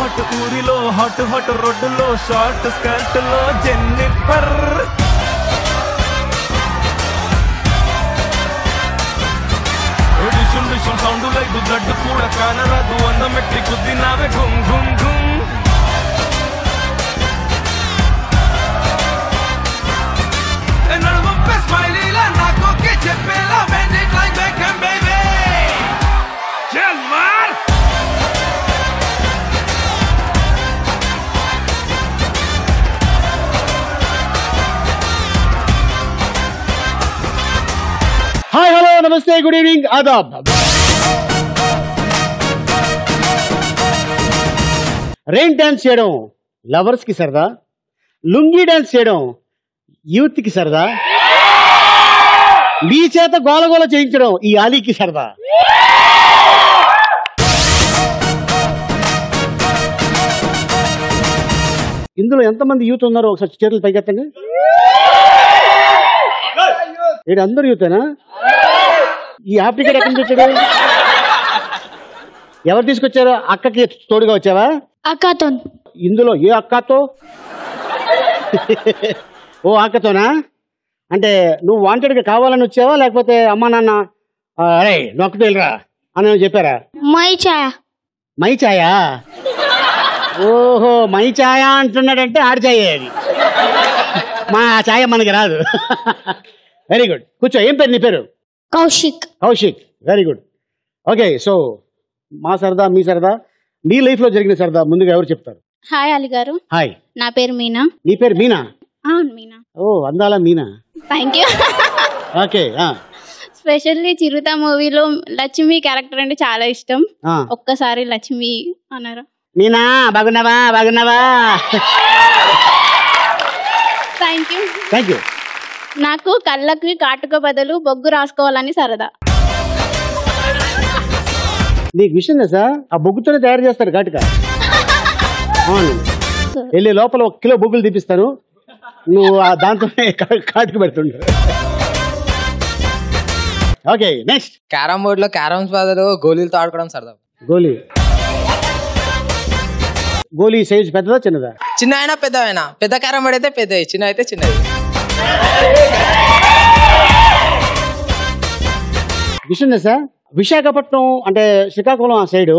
Hot ఊరిలో hot hot రోడ్డులో short skirt లో జెన్నిఫర్ డిషుల్ డిషుల్ సౌండ్ లైక్ బ్లడ్ కూడా కానరాదు అన్న మెట్టి గుద్దినావే గుమ్ గుమ్ గుమ్ స్మైలీలా నాకు చెప్పేలా మెడిట్ లైక్ బెకమ్ బేబీ చల్ మార్ హాయ్ హలో నమస్తే good evening Aadab. Rain dance చేయడం లవర్స్ కి సరదా, లుంగీ డాన్స్ చేయడం యూత్ కి సరదా, మీ చేత గోలగోల చేయించడం ఈ ఆలీకి సరదా. ఇందులో ఎంతమంది యూత్ ఉన్నారో ఒకసారి చేతులు పైకెత్తండి. ఏంటి అందరు యూతేనా? ఈ హాఫ్ టికెట్ ఎక్కడి నుంచి వచ్చాడు? ఎవరు తీసుకొచ్చారు? అక్కకి తోడుగా వచ్చావా? అక్కతో. ఇందులో ఏ అక్కతో? ఓ అక్కతోనా? అంటే నువ్వు వాంటెడ్గా కావాలని వచ్చావా లేకపోతే అమ్మా నాన్న అరే నొక్కకు వెళ్ళరా అని చెప్పారా? మై ఛాయ. మై ఛాయా? ఓహో మై ఛాయ అంటున్నాడంటే ఆడి ఛాయ అది. మా ఛాయ మనకి రాదు. వెరీ గుడ్, కూర్చో. ఏం పేరు నీ పేరు? Kaushik. Kaushik, very good. Okay, so మా సరదా మీ సరదా, మీ లైఫ్ లో జరిగిన సరదా ముందుగా ఎవరు చెప్తారు? హాయ్ అలీ గారు. హాయ్. నా పేరు మీనా. నీ పేరు మీనా? అవును మీనా. ఓ అందాల Meena. Thank you. Okay. Specially Chirutha మూవీలో లక్ష్మి క్యారెక్టర్ అంటే చాలా ఇష్టం. ఒక్కసారి లక్ష్మి అన్నారా? మీనా బాగున్నావా? బాగున్నావా? Thank you. Thank you. నాకు కళ్ళకి కాటుక బదులు బొగ్గు రాసుకోవాలని సరదా. నీకు విషయం తెలుసా? ఆ బొగ్గుతోనే తయారు చేస్తారు కాటుక. అవును, వెళ్ళి లోపల 1 కిలో బొగ్గులు తీపిస్తాను, నువ్వు దాంతోనే కాటుక పెడుతుంటారు. Okay, next. క్యారమ్ బోర్డ్ లో క్యారమ్స్ బదులు గోళీలతో ఆడుకోవడం సరదా. గోలీ. గోలీ సైజ్ పెద్దదా చిన్నదా? చిన్న అయినా పెద్ద అయినా. పెద్ద క్యారమ్ బోర్డ్ అయితే పెద్దది, చిన్న అయితే చిన్నది. విషయం తెలుసా? విశాఖపట్నం అంటే శ్రీకాకుళం ఆ సైడు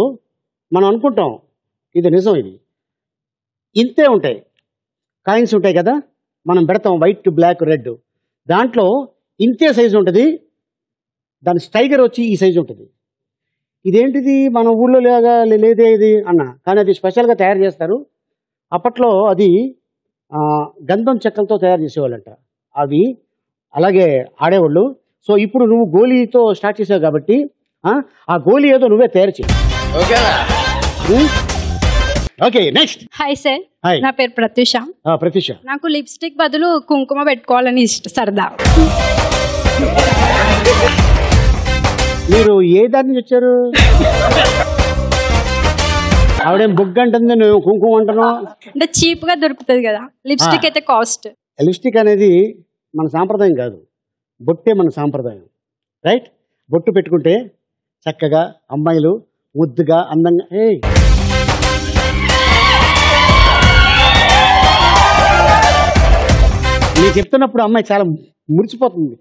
మనం అనుకుంటాం ఇది నిజం, ఇది ఇంతే ఉంటాయి కాయిన్స్ ఉంటాయి కదా, మనం పెడతాం వైట్ బ్లాక్ రెడ్, దాంట్లో ఇంతే సైజు ఉంటుంది, దాని స్ట్రైగర్ వచ్చి ఈ సైజు ఉంటుంది. ఇదేంటిది మన ఊళ్ళో లేదే ఇది అన్న, కానీ అది స్పెషల్గా తయారు చేస్తారు. అప్పట్లో అది గంధం చెక్కలతో తయారు చేసేవాళ్ళంట, అవి అలాగే ఆడేవాళ్ళు. సో ఇప్పుడు నువ్వు గోలీతో స్టార్ట్ చేసావు కాబట్టి ఆ గోలీ ఏదో నువ్వే తయారు చేయి. Okay, next. Hi sir. Hi. నా పేరు ప్రత్యూష. ప్రత్యూష. నాకు లిప్స్టిక్ బదులు కుంకుమ పెట్టుకోవాలని సరదా. మీరు ఏ దాని నుంచి వచ్చారు? ఆవిడేం బొగ్గు అంటుంది, నువ్వు కుంకుమ అంటున్నావు. అంటే చీప్ గా దొరుకుతుంది కదా, లిప్స్టిక్ అయితే కాస్ట్. లిప్స్టిక్ అనేది మన సాంప్రదాయం కాదు, బొట్టే మన సాంప్రదాయం. రైట్? బొట్టు పెట్టుకుంటే చక్కగా అమ్మాయిలు ముద్దుగా అందంగా. నేను చెప్తున్నప్పుడు అమ్మాయి చాలా మురిచిపోతుంది.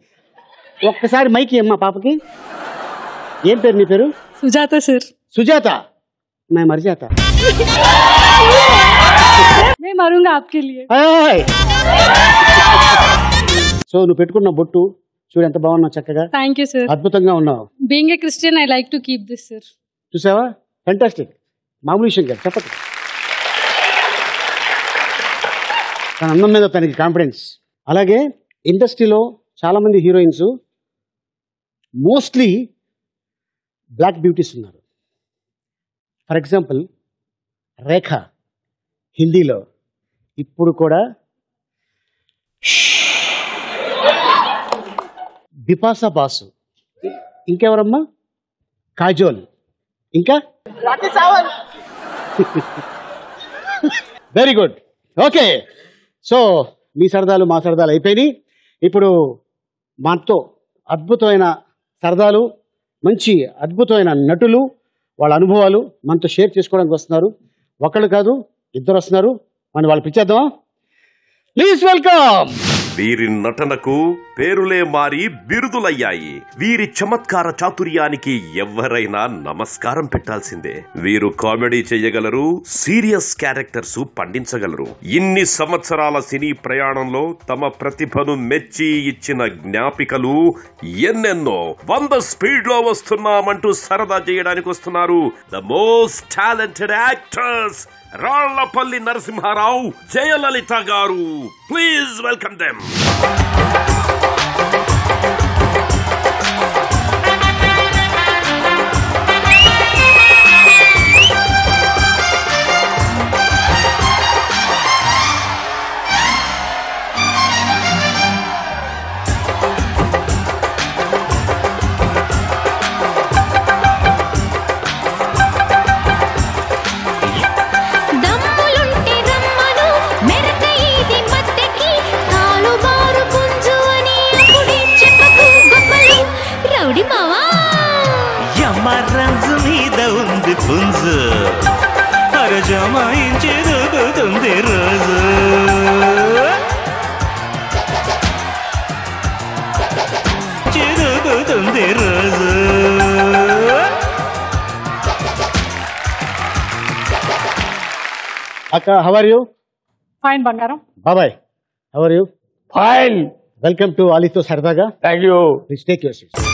ఒక్కసారి మైకి అమ్మా పాపకి. ఏం పేరు నీ పేరు? సుజాత సార్. సుజాత. मैं मर जाता. मैं मरूंगा आपके लिए. సో నువ్వు పెట్టుకున్న బొట్టు చూడు ఎంత బాగున్నావు, చక్కగా. Thank you sir. అద్భుతంగా ఉన్నావు. Being a Christian I like to keep this sir. చూసావా? ఫెంటాస్టిక్. మామూలు విషయం కాదు, చెప్పదు. తన అందం మీద తనకి కాన్ఫిడెన్స్. అలాగే ఇండస్ట్రీలో చాలామంది హీరోయిన్స్ మోస్ట్లీ బ్లాక్ బ్యూటీస్ ఉన్నారు. ఫర్ ఎగ్జాంపుల్ రేఖ హిందీలో, ఇప్పుడు కూడా బిపాసా బాసు, ఇంకెవరమ్మా? కాజోల్, ఇంకా వెరీ గుడ్. ఓకే, సో మీ సరదాలు మా సరదాలు అయిపోయినాయి. ఇప్పుడు మాతో అద్భుతమైన సరదాలు, మంచి అద్భుతమైన నటులు, వాళ్ళ అనుభవాలు మనతో షేర్ చేసుకోవడానికి వస్తున్నారు. ఒకళ్ళు కాదు, ఇద్దరు వస్తున్నారు. మనం వాళ్ళు పిచ్చేద్దాం. Please welcome. వీరి నటనకు పేరులే మారి బిరుదులయ్యాయి. వీరి చమత్కార చాతుర్యానికి ఎవరైనా నమస్కారం పెట్టాల్సిందే. వీరు కామెడీ చేయగలరు, సీరియస్ క్యారెక్టర్స్ పండించగలరు. ఇన్ని సంవత్సరాల సినీ ప్రయాణంలో తమ ప్రతిభను మెచ్చి ఇచ్చిన జ్ఞాపికలు ఎన్నెన్నో. 100 స్పీడ్ లో వస్తున్నామంటూ సరదా చేయడానికి వస్తున్నారు the most talented actors Rallapalli Narasimha Rao, Jayalalitha garu. Please welcome them. పుంజు అరజమాయించి దూకుతుంది రోజు. చిరుగుతుంది రోజు. అక్క, హౌ ఆర్ యూ? ఫైన్ బంగారం. బాబాయ్, how are you? Fine. Welcome to Alitho Saradaga. Thank you. Please take your seats.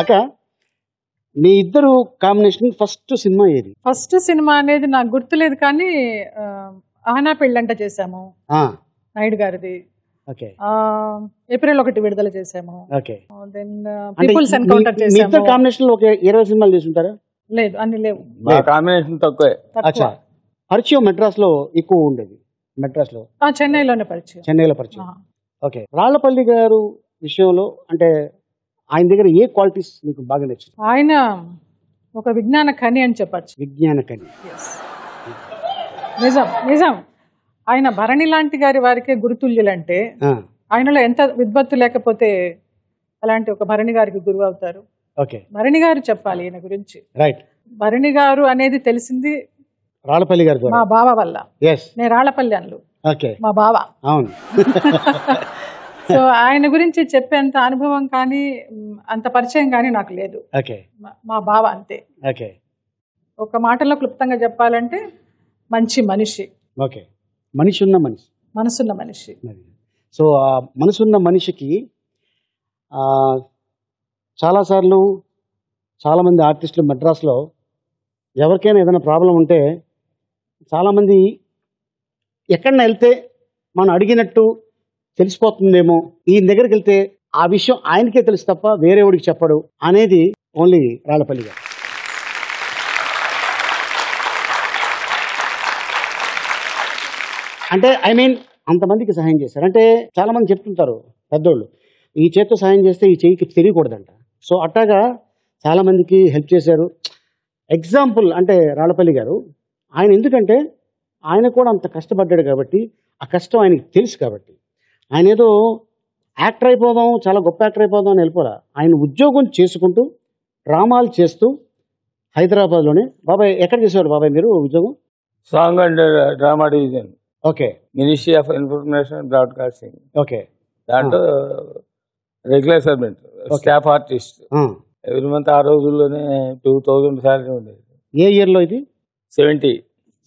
అక్క, మీ ఇద్దరు కాంబినేషన్ ఫస్ట్ సినిమా ఏది? ఫస్ట్ సినిమా అనేది నాకు గుర్తులేదు కానీ ఆహనా పెళ్ళంట చేసాము, నాయుడు గారిది. ఏప్రిల్ 1 విడుదల చేసాము. దెన్ పీపుల్స్ ఎన్కౌంటర్ చేసాము. కాంబినేషన్ లో ఒక 20 సినిమాలు తీసుంటారా? లేదు, అన్ని లేవు. కాంబినేషన్ తక్కువే. పరిచయం మెడ్రాస్ లో ఎక్కువ ఉండేది. మెడ్రాస్ లో, చెన్నైలోనే పరిచయం. చెన్నైలో పరిచయం. ఓకే. రాళ్లపల్లి గారు విషయంలో అంటే ఆయన దగ్గర ఏ క్వాలిటీస్ మీకు బాగా నచ్చింది? ఆయన ఒక విజ్ఞాన ఖని అని చెప్పచ్చు. విజ్ఞాన ఖని. నిజం నిజం. ఆయన భరణి లాంటి గారి వారికే గురుతుల్యులంటే ఆయనలో ఎంత విద్వత్తు లేకపోతే అలాంటి ఒక భరణి గారికి గురువు అవుతారు. భరణి గారు చెప్పాలి ఈయన గురించి. రైట్. భరణి గారు అనేది తెలిసింది రాళ్లపల్లి గారు, మా బావ వల్ల. నేను రాళ్లపల్లి అన్లు, మా బావ. అవును. సో ఆయన గురించి చెప్పేంత అనుభవం కానీ అంత పరిచయం కానీ నాకు లేదు. మా బావ అంతే. ఒక మాటలో క్లుప్తంగా చెప్పాలంటే మంచి మనిషి. మనిషి ఉన్న మనిషి, మనసున్న మనిషి. సో ఆ మనసున్న మనిషికి చాలాసార్లు చాలామంది ఆర్టిస్టులు మెడ్రాస్లో ఎవరికైనా ఏదైనా ప్రాబ్లం ఉంటే చాలామంది ఎక్కడన్నా వెళ్తే మనం అడిగినట్టు తెలిసిపోతుందేమో, ఈయన దగ్గరికి వెళ్తే ఆ విషయం ఆయనకే తెలుసు తప్ప వేరే వాడికి చెప్పడు అనేది ఓన్లీ రాళ్లపల్లి గారు. అంటే ఐ మీన్ అంతమందికి సహాయం చేశారు. అంటే చాలామంది చెప్తుంటారు పెద్దోళ్ళు, ఈ చేతితో సహాయం చేస్తే ఈ చేయికి తెలియకూడదంట. సో అట్టాగా చాలామందికి హెల్ప్ చేశారు. ఎగ్జాంపుల్ అంటే రాళ్లపల్లి గారు, ఆయన ఎందుకంటే ఆయన కూడా అంత కష్టపడ్డాడు కాబట్టి ఆ కష్టం ఆయనకి తెలుసు కాబట్టి ఆయన ఏదో యాక్టర్ అయిపోదాం, చాలా గొప్ప యాక్టర్ అయిపోదాం అని వెళ్ళిపోరా. ఆయన ఉద్యోగం చేసుకుంటూ డ్రామాలు చేస్తూ హైదరాబాద్లోనే. బాబాయ్ ఎక్కడ చేసేవాడు బాబాయ్ మీరు ఉద్యోగం? Song and drama division. Ministry of information broadcasting. దాంట్లో regular servant, staff artist. Every month ఆ రోజుల్లోనే 2000 శాలరీ ఉండేది. ఏ ఇయర్లో ఇది?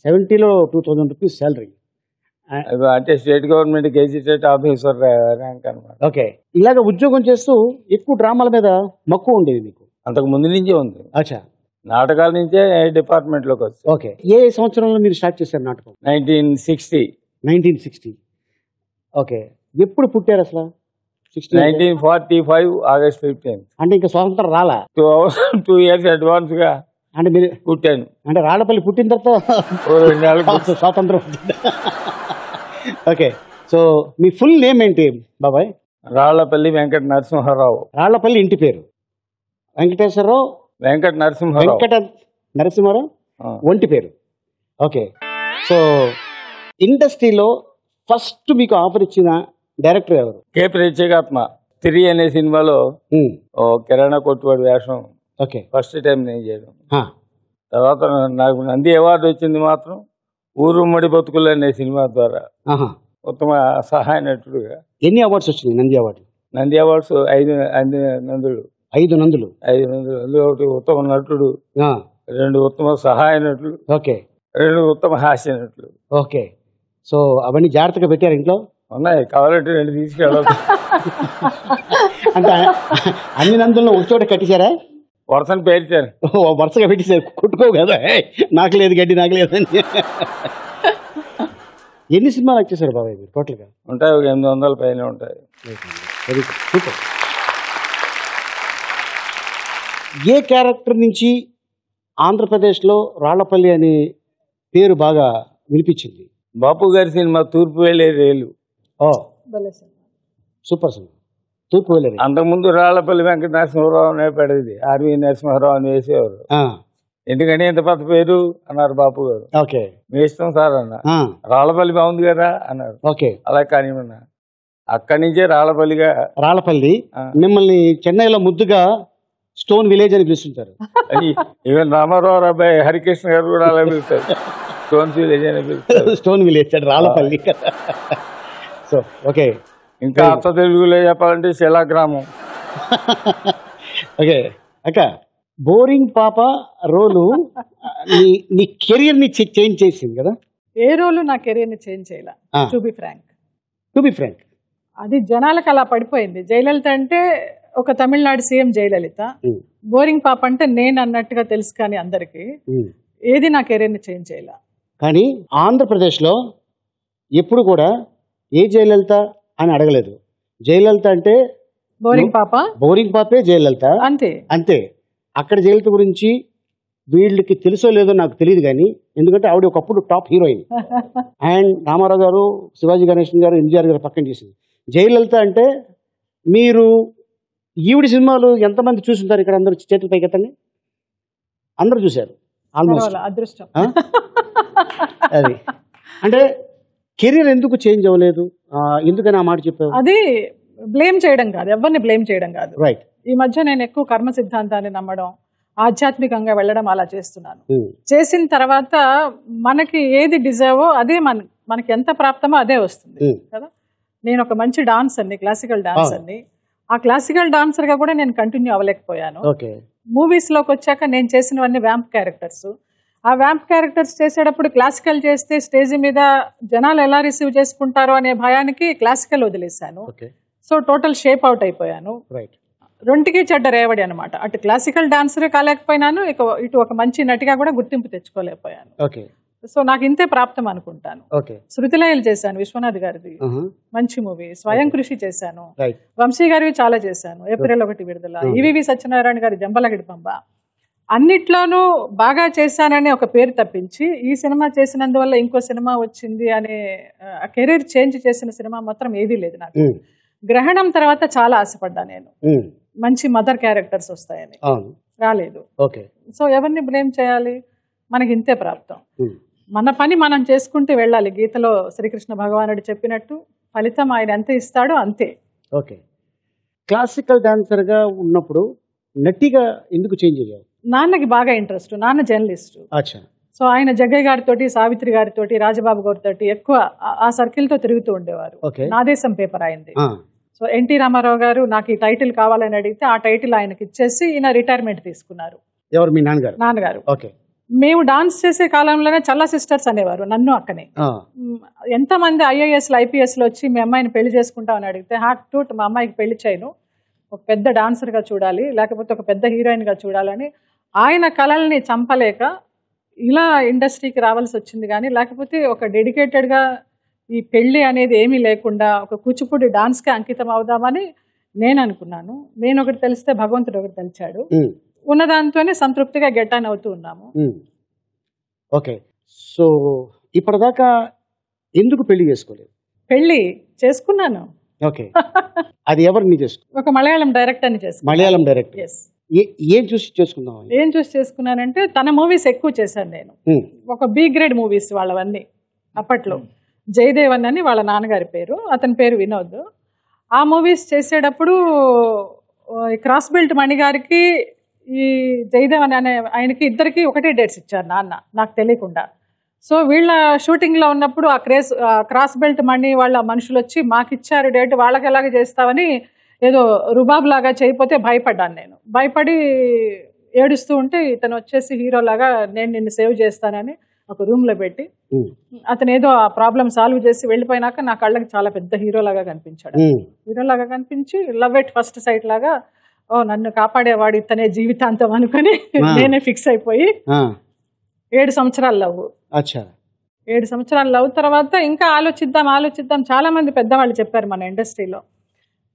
70లో 2000 రూపీస్ శాలరీ. అంటే state government gazetted officer rank అనమాట. ఇలాగ ఉద్యోగం చేస్తూ ఎక్కువ డ్రామాల మీద మక్కువ ఉండేది మీకు? అంతకు ముందు నుంచే ఉంది. నాటకాల నుంచే డిపార్ట్మెంట్ లోకి వచ్చి. ఏ సంవత్సరంలో మీరు స్టార్ట్ చేశారు నాటకం? 1960. ఎప్పుడు పుట్టారు అసలు? 1945 August 15. అంటే ఇంకా స్వాతంత్రం రాలా? 2 years అడ్వాన్స్ గా అంటే మీరు పుట్టాను. అంటే రాళ్లపల్లి పుట్టిన తర్వాత స్వాతంత్రం. సో మీ ఫుల్ నేమ్ ఏంటి బాబాయ్? రాళ్లపల్లి వెంకట నరసింహారావు. రాళ్లపల్లి ఇంటి పేరు వెంకటేశ్వరరావు, వెంకట నరసింహారావు ఒంటి పేరు. సో ఇండస్ట్రీలో ఫస్ట్ మీకు ఆఫర్ ఇచ్చిన డైరెక్టర్ ఎవరు? కే ప్రత్యేగాత్మ. తిరి అనే సినిమాలో కిరాణా కొట్టువాడి వేషం ఫస్ట్ టైం నేను చేయడం. తర్వాత నాకు నంది అవార్డు వచ్చింది మాత్రం ఊరుమ్మడి బతుకులు అనే సినిమా ద్వారా ఉత్తమ సహాయ నటుడుగా. ఎన్ని అవార్డ్స్ వచ్చినాయి నంది అవార్డు? నంది అవార్డ్స్ 5 నందులు. 5 నందులు. 5 నందులు. అందులో ఒకటి ఉత్తమ నటుడు, 2 ఉత్తమ సహాయ నటులు, 2 ఉత్తమ హాస్య నటులు. ఓకే. సో అవన్నీ జాగ్రత్తగా పెట్టారు ఇంట్లో? ఉన్నాయి, కావాలంటే 2 తీసుకెళ్ళాలి. అంటే అన్ని నందులను ఒక చోట కట్టించారా? వరుసను పేర్చారు. వరుసగా పెట్టేశారు, కొట్టుకో కదా, నాకు లేదు గడ్డి నాకు లేదని. ఎన్ని సినిమాలు వచ్చేసారు బాబాయ్ మీరు టోటల్గా? ఉంటాయి, ఒక 800 పైన ఉంటాయి. Very good, super. ఏ క్యారెక్టర్ నుంచి ఆంధ్రప్రదేశ్లో రాళ్లపల్లి అనే పేరు బాగా వినిపించింది? బాపు గారి సినిమా తూర్పు వెళ్ళే రైలు. సూపర్ సినిమా తూర్పు వెళ్ళే రైలు. అంతకుముందు రాళ్లపల్లి వెంకట నరసింహరావు అనే పడేది, ఆర్వి నరసింహరావు అని వేసేవారు. ఎందుకంటే ఇంత పెద్ద పేరు అన్నారు బాపు గారు. ఓకే, మీ ఇష్టం సార్ అన్న. రాళ్లపల్లి బాగుంది కదా అన్నారు. ఓకే, అలా కానీ అక్కడి నుంచే రాళ్లపల్లి. మిమ్మల్ని చెన్నైలో ముద్దుగా స్టోన్ విలేజ్ అని పిలుస్తుంటారు. ఈవెన్ రామారావు అబ్బాయి హరికృష్ణ గారు కూడా అలా పిలుస్తారు, స్టోన్ విలేజ్ అని పిలుస్తారు. Stone village Rallapalli. So okay, ఇంకా అత్త తెలుగులో చెప్పాలంటే శిలాగ్రామం. ఓకే అక్క, బోరింగ్ పాప రోలు నీ కెరియర్ ని చేంజ్ చేసింది కదా? ఏ రోలు నా కెరియర్ ని చేంజ్ చేయాల. టు బి ఫ్రాంక్, అది జనాలకు అలా పడిపోయింది. జయలలిత అంటే ఒక తమిళనాడు సీఎం జయలలిత, బోరింగ్ పాప అంటే నేను అన్నట్టుగా తెలుసు. కానీ అందరికి ఏది నా కెరీర్ ని చేంజ్ చేయాల. కానీ ఆంధ్రప్రదేశ్లో ఎప్పుడు కూడా ఏ జయలలిత అని అడగలేదు. జయలలిత అంటే బోరింగ్ పాపే జయలలిత, అంతే. అక్కడ జయలలిత గురించి వీళ్ళకి తెలుసో లేదో నాకు తెలియదు, కానీ ఎందుకంటే ఆవిడ ఒకప్పుడు టాప్ హీరోయిన్. అండ్ రామారావు గారు, శివాజీ గణేశన్ గారు, ఎన్టీఆర్ గారు పక్కన చేసింది. జయలలిత అంటే మీరు ఈవిడ సినిమాలు ఎంతమంది చూసుంటారు? ఇక్కడ అందరూ చేతుల పైకి ఎత్తండి. అందరూ చూశారు ఆల్మోస్ట్. అదృష్టం అది. అంటే కెరీర్ ఎందుకు చేంజ్ అవ్వలేదు, ఎందుకని ఆ మాట చెప్పావు? అది బ్లేమ్ చేయడం కాదు, ఎవరిని బ్లేమ్ చేయడం కాదు. రైట్. ఈ మధ్య నేను ఎక్కువ కర్మ సిద్ధాంతాన్ని నమ్మడం, ఆధ్యాత్మికంగా వెళ్ళడం అలా చేస్తున్నాను. చేసిన తర్వాత మనకి ఏది డిజర్వో అదే మనకి ఎంత ప్రాప్తమో అదే వస్తుంది కదా. నేను ఒక మంచి డాన్సర్ని, క్లాసికల్ డాన్సర్ని. ఆ క్లాసికల్ డాన్సర్ గా కూడా నేను కంటిన్యూ అవ్వలేకపోయాను. మూవీస్ లోకి వచ్చాక నేను చేసినవన్నీ వ్యాంప్ క్యారెక్టర్స్. ఆ వ్యాంప్ క్యారెక్టర్స్ చేసేటప్పుడు క్లాసికల్ చేస్తే స్టేజ్ మీద జనాలు ఎలా రిసీవ్ చేసుకుంటారో అనే భయానికి క్లాసికల్ వదిలేశాను. సో టోటల్ షేప్ అవుట్ అయిపోయాను. రెండుకి చెడ్డ రేవడి అనమాట. అటు క్లాసికల్ డాన్సరే కాలేకపోయినాను, ఇటు ఒక మంచి నటిగా కూడా గుర్తింపు తెచ్చుకోలేకపోయాను. సో నాకు ఇంతే ప్రాప్తం అనుకుంటాను. శృతిలయలు చేశాను, విశ్వనాథ్ గారిది మంచి మూవీ. స్వయం కృషి చేశాను, వంశీ గారివి చాలా చేశాను. ఏప్రిల్ 1 విడుదల. ఈవీవి సత్యనారాయణ గారి జంబలగడి పంబ. అన్నిట్లోనూ బాగా చేశానని ఒక పేరు తప్పించి ఈ సినిమా చేసినందువల్ల ఇంకో సినిమా వచ్చింది అనే కెరీర్ చేంజ్ చేసిన సినిమా మాత్రం ఏదీ లేదు నాకు. గ్రహణం తర్వాత చాలా ఆశపడ్డా నేను, మంచి మదర్ క్యారెక్టర్స్ వస్తాయని, రాలేదు. సో ఎవరిని బ్లేమ్ చేయాలి? మనకి ఇంతే ప్రాప్తం. మన పని మనం చేసుకుంటూ వెళ్ళాలి. గీతలో శ్రీకృష్ణ భగవానుడు చెప్పినట్టు ఫలితం ఆయన ఎంత ఇస్తాడో అంతే. ఓకే. క్లాసికల్ డాన్సర్ గా ఉన్నప్పుడు నటిగా ఎందుకు చేంజ్ అయ్యావు? నాన్నకి బాగా ఇంట్రెస్ట్. నాన్న జర్నలిస్ట్. సో ఆయన జగ్గయ్య గారితో, సావిత్రి గారితో, రాజబాబు గారితో ఎక్కువ ఆ సర్కిల్ తో తిరుగుతూ ఉండేవారు. నాదేశం పేపర్ అయింది. సో ఎన్టీ రామారావు గారు నాకు ఈ టైటిల్ కావాలని అడిగితే ఆ టైటిల్ ఆయనకి ఇచ్చేసి ఈయన రిటైర్మెంట్ తీసుకున్నారు. ఎవరు? మీ నాన్నగారు? నాన్నగారు. మేము డాన్స్ చేసే కాలంలోనే చల్ల సిస్టర్స్ అనేవారు నన్ను, అక్కనే. ఎంతమంది ఐఏఎస్లు ఐపీఎస్లు వచ్చి మీ అమ్మాయిని పెళ్లి చేసుకుంటామని అడిగితే హార్ట్ టూట్ మా అమ్మాయికి పెళ్లి చేయను, ఒక పెద్ద డాన్సర్గా చూడాలి, లేకపోతే ఒక పెద్ద హీరోయిన్గా చూడాలని ఆయన కళల్ని చంపలేక ఇలా ఇండస్ట్రీకి రావాల్సి వచ్చింది. కానీ లేకపోతే ఒక డెడికేటెడ్గా ఈ పెళ్ళి అనేది ఏమీ లేకుండా ఒక కూచిపూడి డాన్స్కి అంకితం అవుదామని నేను అనుకున్నాను. నేను ఒకటి తెలిస్తే భగవంతుడు ఒకటి తెలిచాడు. ఉన్నదాంతోనే సంతృప్తిగా గెట్ ఆన్ అవుతూ ఉన్నాము. ఓకే. సో ఇప్పటిదాకా ఎందుకు పెళ్లి చేసుకోలేదు? పెళ్లి చేసుకున్నాను. ఓకే. అది ఎవరిని చేసుకున్నా? ఒక మలయాళం డైరెక్టర్ని చేసుకున్నాను. మలయాళం డైరెక్టర్. ఏం చూసి చేసుకున్నావు? ఏం చూసి చేసుకున్నానంటే తన మూవీస్ ఎక్కువ చేశాను నేను. ఒక బి గ్రేడ్ మూవీస్ వాళ్ళవన్నీ అప్పట్లో. జయదేవన్ అని వాళ్ళ నాన్నగారి పేరు, అతని పేరు వినోద్. ఆ మూవీస్ చేసేటప్పుడు క్రాస్ బెల్ట్ మణి గారికి ఈ జయదేవన్ అనే ఆయనకి ఇద్దరికి ఒకటే డేట్స్ ఇచ్చారు నాన్న, నాకు తెలియకుండా. సో వీళ్ళ షూటింగ్లో ఉన్నప్పుడు ఆ క్రాస్ బెల్ట్ మణి వాళ్ళ మనుషులు వచ్చి మాకు ఇచ్చారు డేట్, వాళ్ళకి ఎలాగ చేస్తామని ఏదో రుబాబ్ లాగా చేయకపోతే భయపడ్డాను. నేను భయపడి ఏడుస్తూ ఉంటే ఇతను వచ్చేసి హీరోలాగా నేను నిన్ను సేవ్ చేస్తానని ఒక రూమ్లో పెట్టి అతను ఏదో ఆ ప్రాబ్లం సాల్వ్ చేసి వెళ్ళిపోయినాక నా కళ్ళకి చాలా పెద్ద హీరోలాగా కనిపించాడు. హీరోలాగా కనిపించి లవ్ ఎట్ ఫస్ట్ సైట్ లాగా నన్ను కాపాడేవాడు ఇతనే జీవితాంతం అనుకుని నేనే ఫిక్స్ అయిపోయి 7 సంవత్సరాలు లవ్. 7 సంవత్సరాలు లవ్ తర్వాత ఇంకా ఆలోచిద్దాం చాలా మంది పెద్దవాళ్ళు చెప్పారు మన ఇండస్ట్రీలో.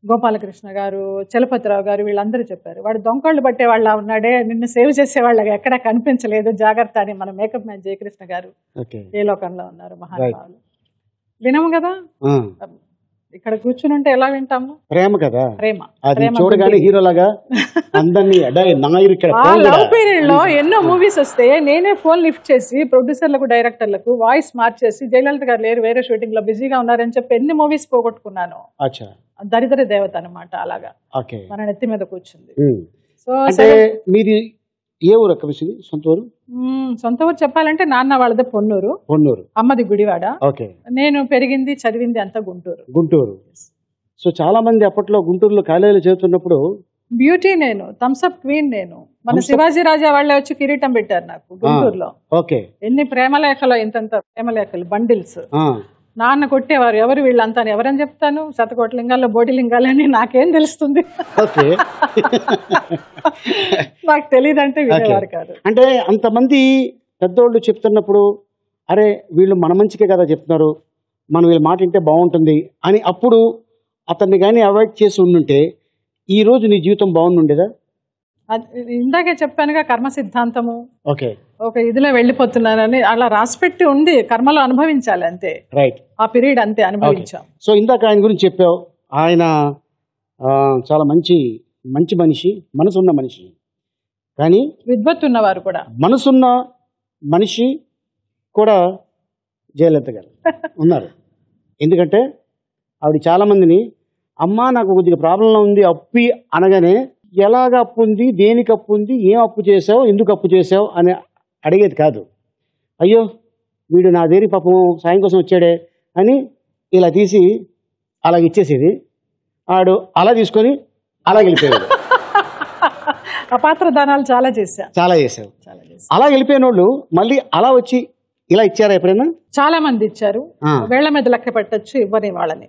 గోపాలకృష్ణ గారు, చలపతిరావు గారు, వీళ్ళందరూ చెప్పారు వాడు దొంగళ్ళు పట్టేవాళ్ళ ఉన్నాడే, నిన్ను సేవ్ చేసేవాళ్ళగా ఎక్కడా కనిపించలేదు, జాగ్రత్త అని. మన మేకప్ మ్యాన్ జయకృష్ణ గారు ఏ లోకంలో ఉన్నారు మహానుభావులు. వినము కదా, ఇక్కడ కూర్చుని ఉంటే ఎలా వింటాము? ప్రేమ కదా, ప్రేమ చూడగానే హీరోలాగా అందరినీ. లవ్ పీరియడ్ లో ఎన్నో మూవీస్ వస్తే నేనే ఫోన్ లిఫ్ట్ చేసి ప్రొడ్యూసర్లకు, డైరెక్టర్లకు వాయిస్ మార్చేసి జయలలిత గారు లేరు, వేరే షూటింగ్ లో బిజీగా ఉన్నారని చెప్పి ఎన్ని మూవీస్ పోగొట్టుకున్నాను. దరిద్ర దేవత అనమాట, అలాగా మన నెత్తి మీద కూర్చుంది. సో మీది ఏ ఊరు అక్క? సొంత ఊరు? సొంత ఊరు చెప్పాలంటే నాన్న వాళ్ళది పొన్నూరు, అమ్మది గుడివాడ. నేను పెరిగింది చదివింది అంతా గుంటూరు. సో చాలా మంది అప్పట్లో గుంటూరులో కాలేజీలో చదువుతున్నప్పుడు బ్యూటీ నేను, థమ్స్అప్ క్వీన్ నేను. మన శివాజీ రాజా వాళ్ళే వచ్చి కిరీటం పెట్టారు నాకు గుంటూరులో. ఎన్ని ప్రేమలేఖలు, ఇంతంత ప్రేమలేఖలు బండిల్స్. నాన్న కొట్టేవారు, ఎవరు వీళ్ళంతా ఎవరని చెప్తాను, శతకోటి లింగాల్లో బోటి లింగాలని నాకేం తెలుస్తుంది, నాకు తెలియదంటే వినేవారు కాదు. అంటే అంతమంది పెద్దోళ్ళు చెప్తున్నప్పుడు అరే వీళ్ళు మన మంచికే కదా చెప్తున్నారు, మనం వీళ్ళ మాట వింటే బాగుంటుంది అని అప్పుడు అతన్ని కానీ అవాయిడ్ చేసి ఉండుంటే ఈ రోజు నీ జీవితం బాగుండుండేదా? ఇందాకే చెప్పానుగా, కర్మ సిద్ధాంతము ఒక ఇదిలో వెళ్ళిపోతున్నానని. అలా రాసిపెట్టి ఉంది, కర్మలో అనుభవించాలి అంతే. ఆ పీరియడ్ అంతే అనుభవించాం. సో ఇందాక ఆయన గురించి చెప్పావు, ఆయన చాలా మంచి మనిషి, మనసున్న మనిషి. కానీ విద్వత్తు ఉన్నవారు కూడా, మనసున్న మనిషి కూడా జయలలిత గారు ఉన్నారు. ఎందుకంటే ఆవిడ చాలా మందిని అమ్మా నాకు కొద్దిగా ప్రాబ్లంలో ఉంది అప్పి అనగానే ఎలాగ అప్పు ఉంది, దేనికి అప్పు ఉంది, ఏం అప్పు చేసావు, ఎందుకు అప్పు చేసావు అని అడిగేది కాదు. అయ్యో వీడు నా దేని పాపం సాయం కోసం వచ్చాడే అని ఇలా తీసి అలాగ ఇచ్చేసేది. ఆడు అలా తీసుకొని అలా వెళ్ళిపోయాడు. అపాత్రదానాలు చాలా చేశావు. అలా వెళ్ళిపోయిన వాళ్ళు మళ్ళీ అలా వచ్చి ఇలా ఇచ్చారా ఎప్పుడైనా? చాలా మంది ఇచ్చారు, వేళ్ల మీద లెక్క పెట్టచ్చు, ఇవ్వని వాళ్ళని.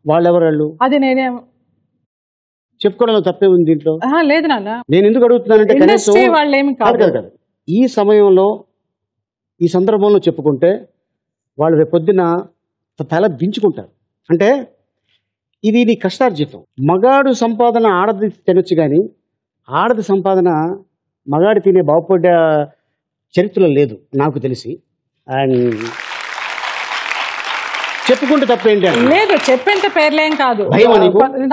వాళ్ళెవరు? అది నేనే చెప్పుకోవడంలో తప్పే ఉంది దీంట్లో? లేదు నాన్న, నేను ఎందుకు అడుగుతున్నానంటే వాళ్ళేమి కాదు. ఈ సమయంలో ఈ సందర్భంలో చెప్పుకుంటే వాళ్ళు రేపొద్దున తల దించుకుంటారు. అంటే ఇది నీ కష్టార్జితం. మగాడు సంపాదన ఆడది తినొచ్చు, కానీ ఆడది సంపాదన మగాడి తినే బాగుపడ్డ చరిత్రలో లేదు నాకు తెలిసి. అండ్ చెప్పుకుంటే తప్పేంటి? లేదు, చెప్పేంత పేర్లేం కాదు.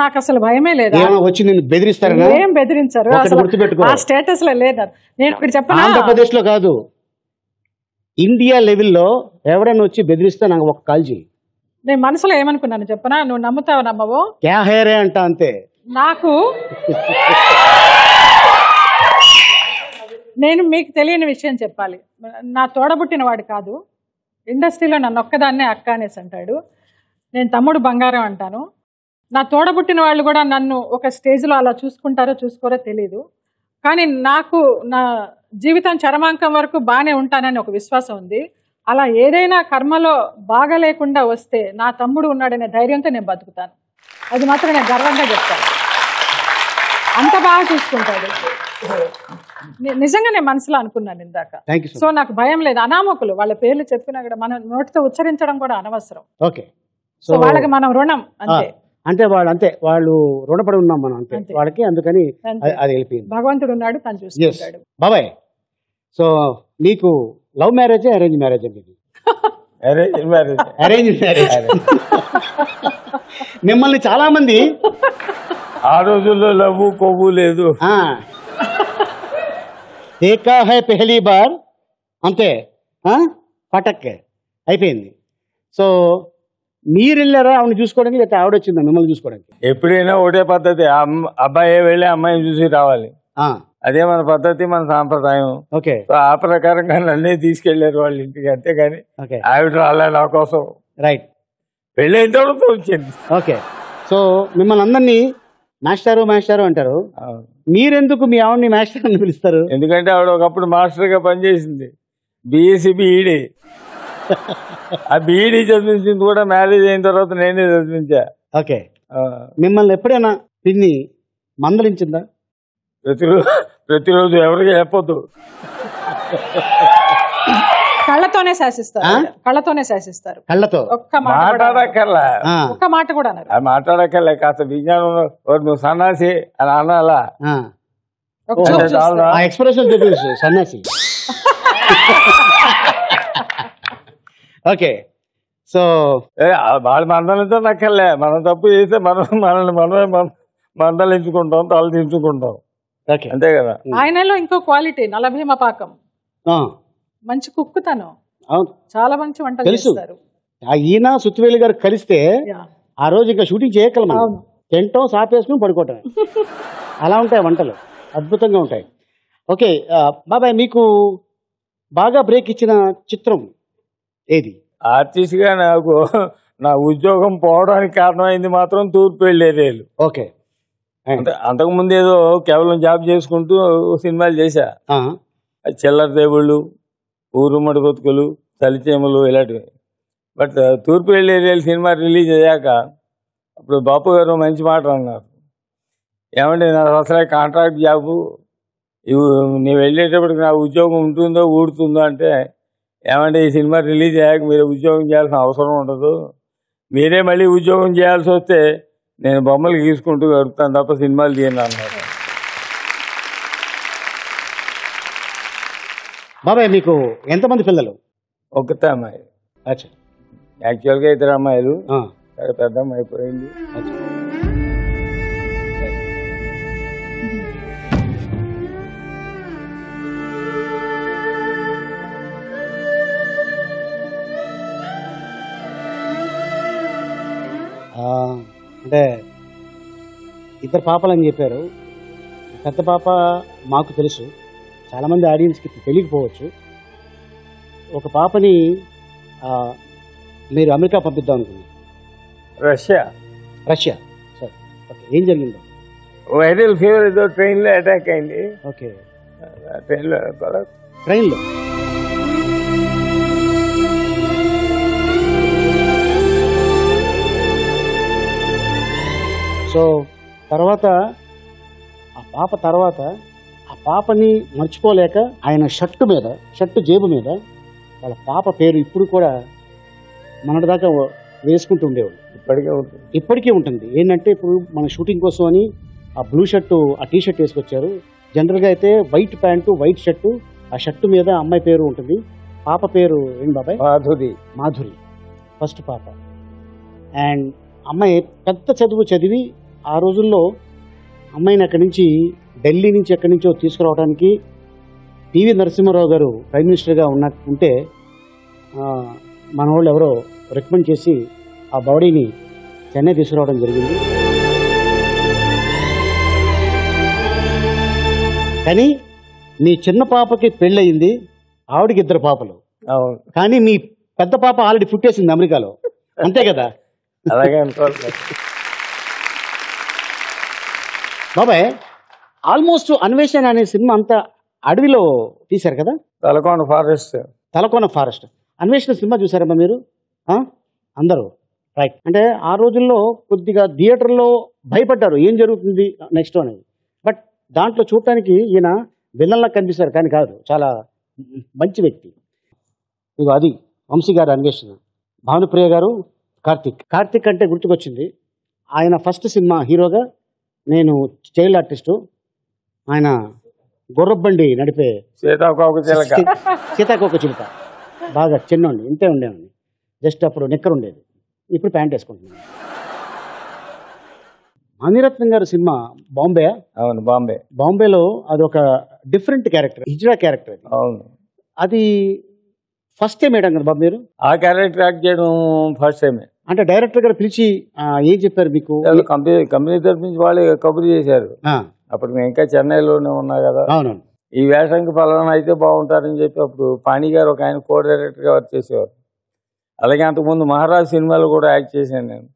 నాకు అసలు భయమే లేదు. వచ్చి నేను బెదిరిస్తారా? ఏం బెదిరించారు, ఆ స్టేటస్ లో లేదు. నేను ఇక్కడ చెప్పను, ఆంధ్రప్రదేశ్ లో కాదు, ఇండియా లెవెల్లో ఎవరైనా వచ్చి బెదిరిస్తే నాకు ఒక కాల్ చేయి. నేను మనసులో ఏమనుకున్నాను చెప్పనా, నువ్వు నమ్ముతావు నమ్మవో, క్యా హేరే అంట అంతే. నాకు నేను మీకు తెలియని విషయం చెప్పాలి. నా తోడబుట్టిన వాడు కాదు, ఇండస్ట్రీలో నన్ను ఒక్కదాన్నే అక్క అనేసి అంటాడు. నేను తమ్ముడు బంగారం అంటాను. నా తోడబుట్టిన వాళ్ళు కూడా నన్ను ఒక స్టేజ్లో అలా చూసుకుంటారో చూసుకోరో తెలీదు, కానీ నాకు నా జీవితం చరమాంకం వరకు బాగానే ఉంటానని ఒక విశ్వాసం ఉంది. అలా ఏదైనా కర్మలో బాగా లేకుండా వస్తే నా తమ్ముడు ఉన్నాడనే ధైర్యంతో నేను బతుకుతాను. అది మాత్రం నేను గర్వంగా చెప్తాను. అంత బాగా చూసుకుంటాడు. నిజంగా నేను మనసులో అనుకున్నాను ఇందాక. సో నాకు భయం లేదు. అనామకులు వాళ్ళ పేర్లు చెప్పినా కూడా మనం నోటితో ఉచ్చరించడం కూడా అనవసరం. సో వాళ్ళకి మనం రుణం అంతే. అంటే వాళ్ళు అంతే, వాళ్ళు రుణపడి ఉన్నాం మనం అంతే వాళ్ళకి. అందుకని అది వెళ్ళిపోయింది. భగవంతుడు ఉన్నాడు, తను చూసుకుంటాడు. బాబాయ్, సో నీకు లవ్ మ్యారేజ్ అరేంజ్ మ్యారేజ్ అండి? Arrange marriage. మిమ్మల్ని చాలా మంది ఆ రోజుల్లో లవ్వు కొవ్వు లేదు. ఏకా హై పెహలీ బార్ అంతే, పటక్ అయిపోయింది. సో మీరు వెళ్ళారా ఆవిడ చూసుకోవడానికి, లేకపోతే ఆవిడ వచ్చిందా మిమ్మల్ని చూసుకోవడానికి? ఎప్పుడైనా ఒకటే పద్ధతి, అబ్బాయి వెళ్ళి అమ్మాయిని చూసి రావాలి. అదే మన పద్ధతి, మన సాంప్రదాయం. ఓకే. సో ఆ ప్రకారంగా నన్నే తీసుకెళ్లారు వాళ్ళ ఇంటికి, అంతేగాని ఆవిడ రాలే నా కోసం. రైట్. పెళ్ళి అయిన తర్వాత వచ్చింది. ఓకే. సో మిమ్మల్ని అందరినీ మాస్టారు అంటారు. మీరెందుకు మీ ఆవిడని మాస్టర్ అని పిలుస్తారు? ఎందుకంటే ఆవిడ ఒకప్పుడు మాస్టర్గా పనిచేసింది, బిఎస్సి బిఈడి. ఆ బిఈడి చదివించింది కూడా మ్యారేజ్ అయిన తర్వాత నేనే చదివించా. ఓకే. మిమ్మల్ని ఎప్పుడైనా పిన్ని మందలించిందా? ప్రతిరోజు ఎవరికి చెప్పొద్దు. కళ్ళతోనే శాసిస్తారు. కళ్ళతో ఒక్క మాట్లాడక్కర్లా, ఒక్క మాట కూడా మాట్లాడక్కర్లే. కాస్త విజ్ఞానం నువ్వు సన్నాసి అని అనాలా? ఎక్స్ప్రెషన్ తెలుసు సన్యాసి. ఓకే. సో వాళ్ళు మందలించో నక్కర్లే, మనం తప్పు చేస్తే మనమే మందలించుకుంటాం, తల దించుకుంటాం, అంతే కదా. ఆయనలో ఇంకో క్వాలిటీ నలభీమ పాకం, మంచి కుక్కు తను, చాలా మంచి వంట చేస్తారు. ఈయన సుత్తివేలు గారు కలిస్తే ఆ రోజు ఇంకా షూటింగ్ చేయగలం, తింటాం సాపేసుకుని పడుకోవటం, అలా ఉంటాయి వంటలు, అద్భుతంగా ఉంటాయి. ఓకే బాబాయ్, మీకు బాగా బ్రేక్ ఇచ్చిన చిత్రం ఏది? ఆర్టిస్ట్గా నాకు నా ఉద్యోగం పోవడానికి కారణమైంది మాత్రం తూర్పు వెళ్ళేరేలు. ఓకే. అంతకుముందు ఏదో కేవలం జాబ్ చేసుకుంటూ సినిమాలు చేశా, చిల్లర దేవుళ్ళు, ఊరుమ్మడి బతుకులు, చలిచేమలు, ఇలాంటివి. బట్ తూర్పు వెళ్ళేరేలు సినిమా రిలీజ్ అయ్యాక అప్పుడు బాపు గారు మంచి మాట అన్నారు, ఏమంటే నా అసలే కాంట్రాక్ట్ జాబు, నేను వెళ్ళేటప్పటికి నా ఉద్యోగం ఉంటుందో ఊడుతుందో అంటే, ఏమంటే ఈ సినిమా రిలీజ్ అయ్యాక మీరు ఉద్యోగం చేయాల్సిన అవసరం ఉండదు, మీరే మళ్ళీ ఉద్యోగం చేయాల్సి వస్తే నేను బొమ్మలు గీసుకుంటూ గడుపుతాను తప్ప సినిమాలు తీయను అన్నారు. బాబాయ్ మీకు ఎంతమంది పిల్లలు? ఒకటే అమ్మాయి. యాక్చువల్గా 2 అమ్మాయిలు, పెద్ద అమ్మాయి పోయింది. అంటే 2 పాపలని చెప్పారు. పెద్ద పాప మాకు తెలుసు, చాలామంది ఆడియన్స్కి తెలియకపోవచ్చు. ఒక పాపని మీరు అమెరికా పంపిద్దాం అనుకున్నారు. రష్యా. సరే, ఓకే. ఏం జరిగిందో? వైరల్ ఫీవర్ ఏదో ట్రైన్లో అటాక్ అయింది. ఓకే. ట్రైన్లో సో తర్వాత ఆ పాపని మర్చిపోలేక ఆయన షర్టు జేబు మీద వాళ్ళ పాప పేరు ఇప్పుడు కూడా మొన్నటిదాకా వేసుకుంటూ ఉండేవాడు. ఇప్పటికీ ఉంటుంది. ఏంటంటే ఇప్పుడు మన షూటింగ్ కోసం అని ఆ బ్లూ షర్టు, ఆ టీ షర్ట్ వేసుకొచ్చారు. జనరల్గా అయితే వైట్ ప్యాంటు, వైట్ షర్టు, ఆ షర్టు మీద అమ్మాయి పేరు ఉంటుంది. పాప పేరు ఏంటి బాబాయ్? మాధురి, ఫస్ట్ పాప. అండ్ అమ్మాయి పెద్ద చదువు చదివి ఆ రోజుల్లో అమ్మాయిని అక్కడి నుంచి, ఢిల్లీ నుంచి ఎక్కడి నుంచో తీసుకురావడానికి పివి నరసింహారావు గారు ప్రైమ్ మినిస్టర్గా ఉంటే మన వాళ్ళు ఎవరో రికమెండ్ చేసి ఆ బాడీని చెన్నై తీసుకురావడం జరిగింది. కానీ మీ చిన్న పాపకి పెళ్ళయింది, ఆవిడకి 2 పాపలు. కానీ మీ పెద్ద పాప ఆల్రెడీ పుట్టేసింది అమెరికాలో, అంతే కదా? అలాగే బాబాయ్, ఆల్మోస్ట్ అన్వేషణ అనే సినిమా అంతా అడవిలో తీశారు కదా? తలకోన ఫారెస్ట్. అన్వేషణ సినిమా చూసారమ్మా మీరు అందరూ? రైట్. అంటే ఆ రోజుల్లో కొద్దిగా థియేటర్లో భయపడ్డారు ఏం జరుగుతుంది నెక్స్ట్ అనేది. బట్ దాంట్లో చూడటానికి ఈయన విలన్లా కనిపిస్తారు, కానీ కాదు, చాలా మంచి వ్యక్తి. ఇది అది వంశీ గారి అన్వేషణ. భానుప్రియ గారు కార్తిక్ అంటే గుర్తుకొచ్చింది. ఆయన ఫస్ట్ సినిమా హీరోగా, నేను చైల్డ్ ఆర్టిస్టు. ఆయన గుర్రబండి నడిపే సీతాకోక చిలుక, బాగా చిన్నోండి, ఇంతే ఉండేవాడిని. జస్ట్ అప్పుడు నిక్కర్ ఉండేది, ఇప్పుడు ప్యాంట్ వేసుకుంటున్నాను. మణిరత్నం గారి సినిమా బాంబే. అవును, బాంబేలో అది ఒక డిఫరెంట్ క్యారెక్టర్, హిజ్రా క్యారెక్టర్. అవును, అది ఫస్ట్ టైం వేయడం కదా బాబు మీరు? ఆ క్యారెక్టర్ యాక్ట్ చేయడం ఫస్ట్ టైమే. అంటే డైరెక్టర్ గారు పిలిచి ఏం చెప్పారు మీకు? కంపెనీ తరఫు నుంచి వాళ్ళు కబురు చేశారు. అప్పుడు మేము ఇంకా చెన్నైలోనే ఉన్నా కదా. అవును. ఈ వేషానికి పలానా అయితే బాగుంటారని చెప్పి అప్పుడు పాణి గారు ఒక ఆయన కో డైరెక్టర్గా వర్క్ చేసేవారు. అలాగే అంతకుముందు మహారాజ్ సినిమాలో కూడా యాక్ట్ చేశాను నేను.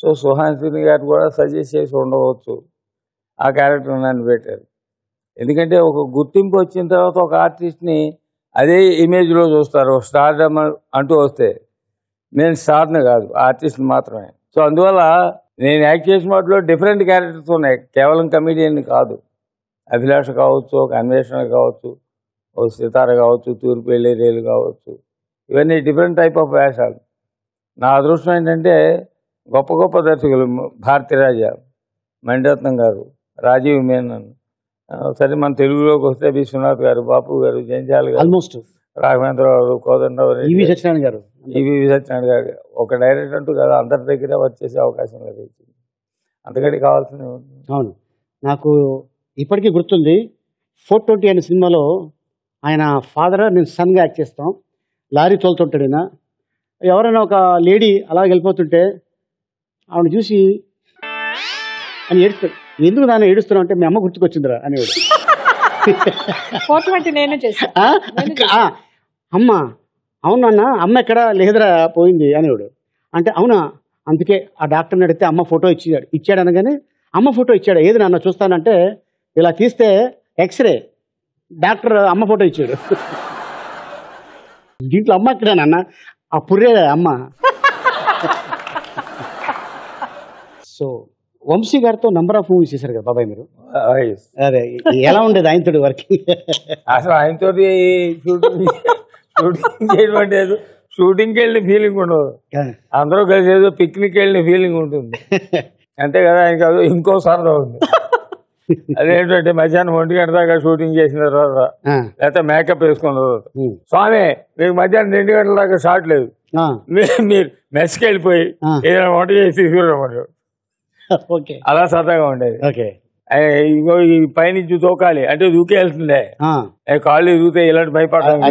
సో సుహాసిని గారు కూడా సజెస్ట్ చేసి ఉండవచ్చు, ఆ క్యారెక్టర్ నన్ను పెట్టారు. ఎందుకంటే ఒక గుర్తింపు వచ్చిన తర్వాత ఒక ఆర్టిస్ట్ని అదే ఇమేజ్లో చూస్తారు. స్టార్డమ్ అంటూ వస్తే నేను స్టార్ని కాదు, ఆర్టిస్ట్ మాత్రమే. సో అందువల్ల నేను యాక్ట్ చేసిన వాటిలో డిఫరెంట్ క్యారెక్టర్స్ ఉన్నాయి. కేవలం కమెడియన్ కాదు. అభిలాష కావచ్చు, ఒక అన్వేషణ కావచ్చు, ఒక సితార కావచ్చు, తూర్పు వెళ్ళేరేలు కావచ్చు. ఇవన్నీ డిఫరెంట్ టైప్ ఆఫ్ వేషాలు. నా అదృష్టం ఏంటంటే గొప్ప గొప్ప దర్శకులు భారతీరాజ, మణిరత్నం గారు, రాజీవ్ మేనన్, సరే మన తెలుగులోకి వస్తే విశ్వనాథ్ గారు, బాపు గారు, జంజాల్ గారు, ఆల్మోస్ట్ రాఘవేంద్రరావు గారు, కోదండరావు, ఈవి సత్యనారాయణ గారు, సత్యనారాయణ గారు. ఒక డైరెక్టర్ అంటూ కదా అందరి దగ్గర వచ్చేసే అవకాశం లభించింది. అంతకంటే కావాల్సింది. అవును, నాకు ఇప్పటికీ గుర్తుంది 420 అనే సినిమాలో ఆయన ఫాదర్, నేను సన్గా యాక్ట్ చేస్తాం. లారీ తోలుతుంటాడు ఆయన. ఎవరైనా ఒక లేడీ అలా వెళ్ళిపోతుంటే ఆవిడ చూసి అని ఏడుస్తాడు. ఎందుకు నాన్న ఏడుస్తున్నావు అంటే మీ అమ్మ గుర్తుకొచ్చిందిరా అనేవాడు. 420 నేనే చేశాను. అమ్మ అవునన్నా, అమ్మ ఎక్కడ లేదురా పోయింది అనేవాడు. అంటే అవునా, అందుకే ఆ డాక్టర్ని అడిగితే అమ్మ ఫోటో ఇచ్చాడు అనగానే అమ్మ ఫోటో ఇచ్చాడు. ఏది నాన్న చూస్తానంటే ఇలా తీస్తే ఎక్స్రే, డాక్టర్ అమ్మ ఫోటో ఇచ్చాడు. దీంట్లో అమ్మ ఎక్కడా నాన్న? ఆ పుర్రే అమ్మ. సో వంశీ గారితో నంబర్ ఆఫ్ మూవీస్ చేశారు కదా బాబాయ్ మీరు. అదే ఎలా ఉండేది ఆయనతో వర్కింగ్? అసలు ఆయనతో షూటింగ్ చేయడం లేదు, షూటింగ్కి వెళ్ళిన ఫీలింగ్ ఉండదు. అందరూ కలిసి ఏదో పిక్నిక్ వెళ్ళిన ఫీలింగ్ ఉంటుంది అంతే కదా. ఆయనకి అది ఇంకో సరదా ఉంది. అదేంటంటే మధ్యాహ్నం 1 గంట దాకా షూటింగ్ చేసిన తర్వాత లేకపోతే మేకప్ వేసుకున్న తర్వాత, స్వామి మీకు మధ్యాహ్నం 2 గంటల దాకా షాట్ లేదు, మీరు మెస్కి వెళ్ళిపోయి ఏదైనా వంట చేసి తీసుకురామని. అలా సరదాగా ఉండేది. ఇంకో ఈ పైనుంచి దూకాలి అంటే దూకేళ్తుండే, కాళ్ళు దూకితే ఇలాంటి భయపడతాం.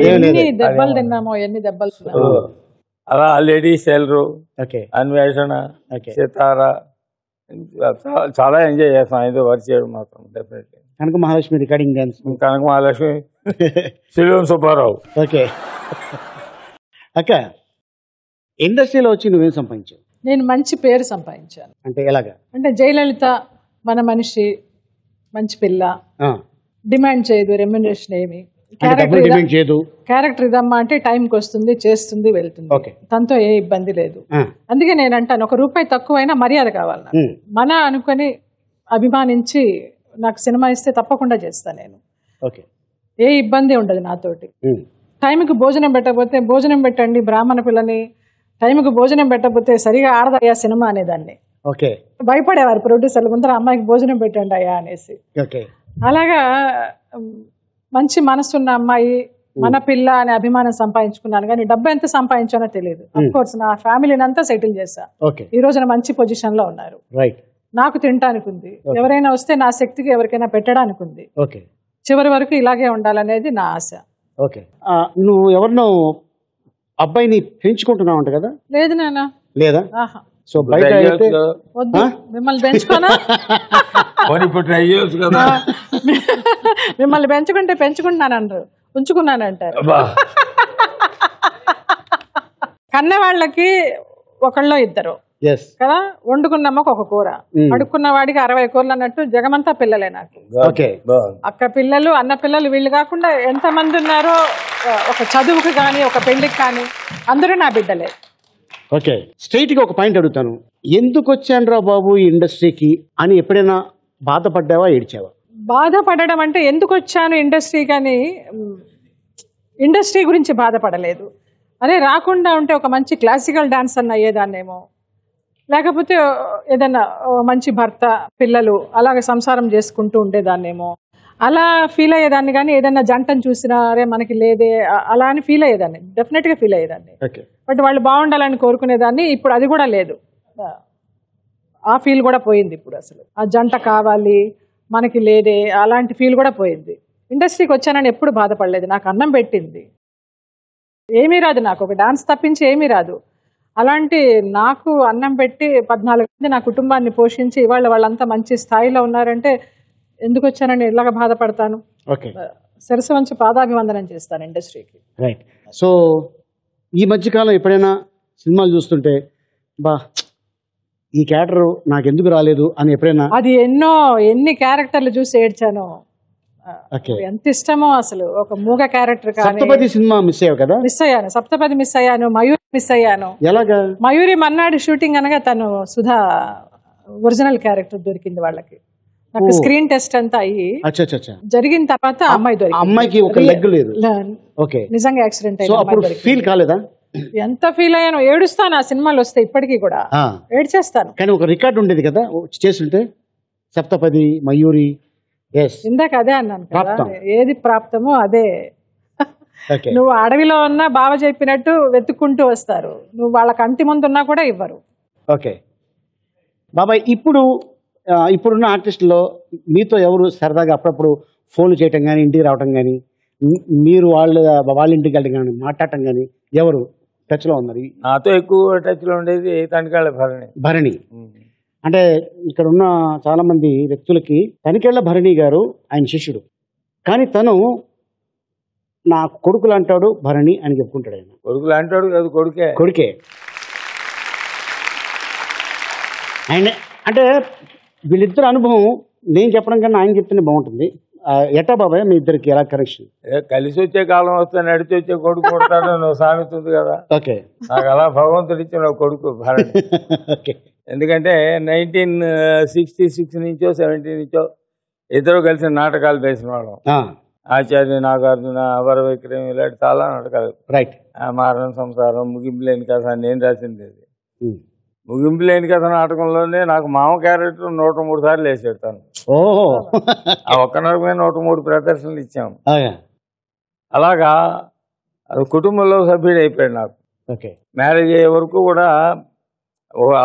అలా లేడీస్ సెల్రు, అన్వేషణ, సితార చాలా ఎంజాయ్ చేస్తాం ఆయనతో వర్క్ చేయడం మాత్రం. డెఫినెట్లీ కనక మహాలక్ష్మి రికార్డింగ్ డాన్స్, కనక మహాలక్ష్మి, శిలోన్ సుబ్బారావు. ఓకే అక్క, ఇండస్ట్రీలో వచ్చి నువ్వేం సంపాదించావు? నేను మంచి పేరు సంపాదించాను. అంటే ఎలాగా? అంటే జయలలిత మన మనిషి, మంచి పిల్ల, డిమాండ్ చేయదు, రెమ్యునరేషన్ ఏమి, క్యారెక్టర్ ఇదమ్మా అంటే టైంకి వస్తుంది, చేస్తుంది, వెళ్తుంది, తనతో ఏ ఇబ్బంది లేదు. అందుకే నేను అంటాను, ₹1 తక్కువైనా మర్యాద కావాలి నాకు. మన అనుకొని అభిమానించి నాకు సినిమా ఇస్తే తప్పకుండా చేస్తాను నేను. ఏ ఇబ్బంది ఉండదు నాతోటి. టైంకి భోజనం పెట్టకపోతే భోజనం పెట్టండి బ్రాహ్మణ పిల్లని, టైంకి భోజనం పెట్టకపోతే సరిగా ఆడదయ్యా సినిమా అనేదాన్ని. భయపడేవారు ప్రొడ్యూసర్లు, ముందర అమ్మాయికి భోజనం పెట్టండి అయ్యా అనేసి. అలాగా మంచి మనసున్న అమ్మాయి, మన పిల్ల అనే అభిమానం సంపాదించుకున్నాను. కానీ డబ్బు ఎంత సంపాదించానో తెలియదు. అఫ్ కోర్స్ నా ఫ్యామిలీని అంతా సెటిల్ చేశా. ఈ రోజున మంచి పొజిషన్ లో ఉన్నారు. నాకు తినడానికి ఉంది, ఎవరైనా వస్తే నా శక్తికి ఎవరికైనా పెట్టడానికి ఉంది. చివరి వరకు ఇలాగే ఉండాలనేది నా ఆశ. నువ్వు ఎవరినో అబ్బాయిని పెంచుకుంటున్నావు అంట కదా? లేదు నాన్న, లేదా? సో బయట వద్దు, మిమ్మల్ని పెంచుకోనా? మిమ్మల్ని పెంచుకుంటే పెంచుకుంటున్నాను అంటారు, ఉంచుకున్నానంటారు. కన్న వాళ్ళకి ఒకళ్ళో ఇద్దరు కదా, వండుకున్నమ్మకు ఒక కూర, అడుక్కున్న వాడికి 60 కూరలు అన్నట్టు జగమంతా పిల్లలే నాకు. అక్క పిల్లలు, అన్న పిల్లలు, వీళ్ళు కాకుండా ఎంతమంది ఉన్నారో, ఒక చదువుకి కానీ ఒక పెళ్లికి కానీ అందరూ నా బిడ్డలే. ఓకే, స్ట్రైట్ గా ఒక పాయింట్ అడుగుతాను. ఎందుకు వచ్చాను రా బాబు ఈ ఇండస్ట్రీకి అని ఎప్పుడైనా బాధపడ్డావా, ఏడ్చావా? బాధపడడం అంటే ఎందుకు వచ్చాను ఇండస్ట్రీకి అని ఇండస్ట్రీ గురించి బాధపడలేదు. అదే రాకుండా ఉంటే ఒక మంచి క్లాసికల్ డాన్స్ అన్న అయ్యేదాన్నేమో, లేకపోతే ఏదన్నా మంచి భర్త, పిల్లలు, అలాగే సంసారం చేసుకుంటూ ఉండేదాన్నేమో, అలా ఫీల్ అయ్యేదాన్ని. కానీ ఏదన్నా జంటను చూసినా అరే మనకి లేదే అలా అని ఫీల్ అయ్యేదాన్ని, డెఫినెట్గా ఫీల్ అయ్యేదాన్ని. బట్ వాళ్ళు బాగుండాలని కోరుకునేదాన్ని. ఇప్పుడు అది కూడా లేదు, ఆ ఫీల్ కూడా పోయింది. ఇప్పుడు అసలు ఆ జంట కావాలి మనకి లేదే అలాంటి ఫీల్ కూడా పోయింది. ఇండస్ట్రీకి వచ్చానని ఎప్పుడు బాధపడలేదు, నాకు అన్నం పెట్టింది. ఏమీ రాదు నాకు, ఒక డాన్స్ తప్పించి ఏమీ రాదు. అలాంటి నాకు అన్నం పెట్టి 14 మంది నా కుటుంబాన్ని పోషించి ఇవాళ వాళ్ళంతా మంచి స్థాయిలో ఉన్నారంటే ఎందుకు వచ్చానని ఇలాగ బాధపడతాను. ఓకే, సరస్సు వంచి పాదాభివందనం చేస్తాను ఇండస్ట్రీకి. రైట్. సో ఈ మధ్యకాలం ఎప్పుడైనా సినిమాలు చూస్తుంటే బా ఈ క్యారెక్టర్ నాకు ఎందుకు రాలేదు అని ఎప్పుడైనా? అది ఎన్ని క్యారెక్టర్లు చూసి ఏడ్చాను. ఎంత ఇష్టమో అసలు. ఒక మూగ క్యారెక్టర్ కానీ. సప్తపది సినిమా మిస్ అయ్యావు కదా? మిస్ అయ్యాను, సప్తపది మిస్ అయ్యాను, మయూరి మిస్ అయ్యాను. ఎలాగా? మయూరి మన్నాడు షూటింగ్ అనగా తను సుధా ఒరిజినల్ క్యారెక్టర్ దొరికింది వాళ్ళకి. నాకు స్క్రీన్ టెస్ట్ అంతా అయ్యి జరిగిన తర్వాత అమ్మాయికి ఒక లెగ్ లేదు. ఓకే, నిజంగా యాక్సిడెంట్ అయ్యి ఫీల్ కాలేదా? ఎంత ఫీల్ అయ్యాను. ఏడుస్తాను ఆ సినిమాలు వస్తే, ఇప్పటికీ కూడా ఏడ్చేస్తాను. కానీ ఒక రికార్డ్ ఉండేది కదా చేస్తుంటే, సప్తపది, మయూరి. ఇందాక అదే అన్నాను కదా, ఏది ప్రాప్తమో అదే. నువ్వు అడవిలో ఉన్నా బావ చెప్పినట్టు వెతుక్కుంటూ వస్తారు, నువ్వు వాళ్ళ కంటి ముందు ఉన్నా కూడా ఇవ్వరు. ఓకే బాబాయ్, ఇప్పుడున్న ఆర్టిస్టులో మీతో ఎవరు సరదాగా అప్పుడప్పుడు ఫోన్లు చేయటం కానీ, ఇంటికి రావటం కానీ, మీరు వాళ్ళ ఇంటికి వెళ్ళడం కానీ, మాట్లాడటం కానీ ఎవరు టచ్లో ఉన్నారు? నాతో ఎక్కువ టచ్లో ఉండేది తనికేళ్ల భరణి. అంటే ఇక్కడ ఉన్న చాలా మంది వ్యక్తులకి తనికేళ్ల భరణి గారు ఆయన శిష్యుడు, కానీ తను నా కొడుకులు అంటాడు భరణి అని చెప్పుకుంటాడు. ఆయన కొడుకులు అంటాడు కాదు, కొడుకే. ఆయన అంటే వీళ్ళిద్దరు అనుభవం నేను చెప్పడం కన్నా ఆయన చెప్తేనే బాగుంటుంది. ఎట్టా బాబాయ్ మీ ఇద్దరికి ఎలా కనెక్షన్? కలిసి వచ్చే కాలం వస్తే నడిచి వచ్చే కొడుకు కొడతాడు నువ్వు సామెత ఉంది కదా. ఓకే, నాకు అలా భగవంతుడు ఇచ్చిన కొడుకు భరణి. ఎందుకంటే 1966 నుంచో 70 నుంచో ఇద్దరు కలిసి నాటకాలు వేసిన వాళ్ళం. ఆచార్య నాగార్జున, అపర విక్రమ్, ఇలాంటి చాలా నాటకాలు. రైట్. మారణ సంసారం, ముగింపు లేని కథ నేను రాసింది. అది ముగింపు లేని కథ నాటకంలోనే నాకు మామ క్యారెక్టర్ 103 సార్లు వేసాడు తను. ఆ ఒక్క నాటకమే 103 ప్రదర్శనలు ఇచ్చాము. అలాగా అది కుటుంబంలో సభ్యుడు అయిపోయాడు నాకు. మ్యారేజ్ అయ్యే వరకు కూడా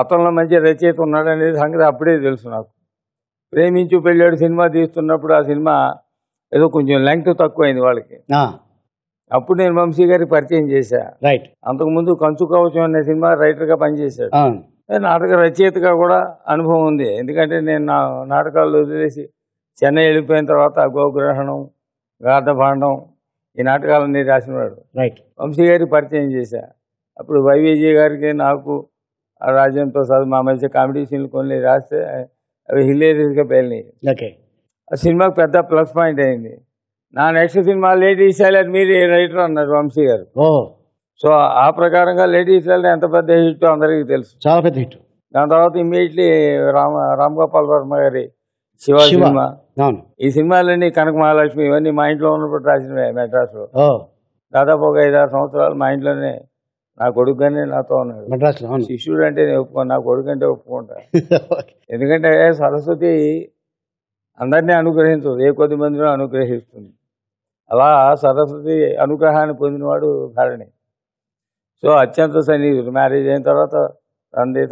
అతనిలో మంచి రచయిత ఉన్నాడు అనేది సంగతి అప్పుడే తెలుసు నాకు. ప్రేమించు పెళ్ళాడు సినిమా తీస్తున్నప్పుడు ఆ సినిమా ఏదో కొంచెం లెంగ్త్ తక్కువైంది వాళ్ళకి. అప్పుడు నేను వంశీ గారికి పరిచయం చేశా. రైట్. అంతకుముందు కంచు కవచం అనే సినిమా రైటర్గా పనిచేశాడు. నాటక రచయితగా కూడా అనుభవం ఉంది. ఎందుకంటే నేను నా నాటకాలు వదిలేసి చెన్నై వెళ్ళిపోయిన తర్వాత గోగ్రహణం, గార్ధభాండం ఈ నాటకాలన్నీ రాసినవాడు. రైట్. వంశీ గారికి పరిచయం చేశా. అప్పుడు వైవిజయ్ గారికి నాకు ఆ రాజ్యంతో చదువు మా మధ్య కామెడీ సీన్లు కొన్ని రాస్తే అవి హిలేరియస్గా పేలినాయి. ఆ సినిమాకి పెద్ద ప్లస్ పాయింట్ అయింది. నా నెక్స్ట్ సినిమా లేడీ సైలర్ మీరు రైటర్ అన్నారు వంశీ గారు. సో ఆ ప్రకారంగా లేడీ సైలర్ ఎంత పెద్ద హిట్ అందరికీ తెలుసు, చాలా పెద్ద హిట్. దాని తర్వాత ఇమ్మీడియట్లీ రామ్ గోపాల్ వర్మ గారి శివ సినిమా. ఈ సినిమాలన్నీ కనక మహాలక్ష్మి ఇవన్నీ మా ఇంట్లో ఉన్నప్పుడు రాసినవే మెడ్రాస్లో. దాదాపు ఒక 5-6 సంవత్సరాలు మా ఇంట్లోనే నా కొడుకుగానే నాతో ఉన్నాడు. మెడ్రాస్లో శిష్యుడు అంటే నేను ఒప్పుకోను, నా కొడుకు అంటే ఒప్పుకుంటా. ఎందుకంటే సరస్వతి అందరినీ అనుగ్రహించదు, ఏ కొద్ది మందిలో అనుగ్రహిస్తుంది. అలా సరస్వతి అనుగ్రహాన్ని పొందినవాడు భరణి. సో అత్యంత సన్నిహితుడు. మ్యారేజ్ అయిన తర్వాత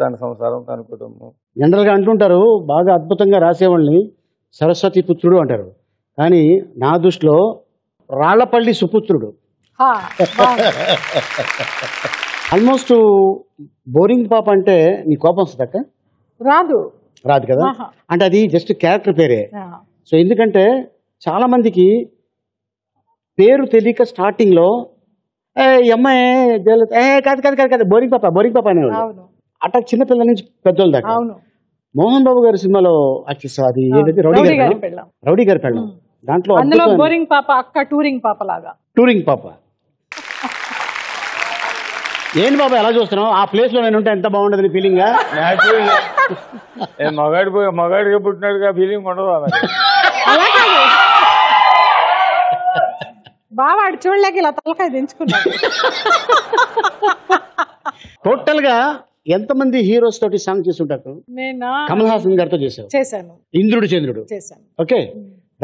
తన సంసారం, తన కుటుంబం. జనరల్గా అంటుంటారు బాగా అద్భుతంగా రాసేవాళ్ళని సరస్వతి పుత్రుడు అంటారు, కానీ నా దృష్టిలో రాళ్లపల్లి సుపుత్రుడు. ఆల్మోస్ట్ బోరింగ్ పాప అంటే నీ కోపం వస్తుందక్క? రాదు కదా, అంటే అది జస్ట్ క్యారెక్టర్ పేరే. సో ఎందుకంటే చాలా మందికి పేరు తెలియక స్టార్టింగ్ లో అమ్మాయి కాదు బోరింగ్ పాప అనేవాళ్ళు. అట్లా చిన్నపిల్లల నుంచి పెద్దోళ్ళ దాకా. మోహన్ బాబు గారి సినిమాలో అది ఏదైతే రౌడీ గారి పెళ్ళం, దాంట్లో బోరింగ్ పాప అక్క టూరింగ్ పాప లాగా. టూరింగ్ పాప ఏంటి బాబా ఎలా చూస్తున్నావు? ఆ ప్లేస్ లో నేను ఉంటే ఎంత బాగుండదు ఫీలింగ్. మగాడిగా పుట్టినట్టుగా ఫీలింగ్ ఉండదు. బావాడు చూడలేక ఇలా తలకాయ దించుకున్నాడు. టోటల్ గా ఎంతమంది హీరోస్ తోటి సాంగ్ చేస్తుంటారు? నేను కమల్ హాసన్ గారితో చేశాను, ఇంద్రుడు చంద్రుడు చేశాను. ఓకే,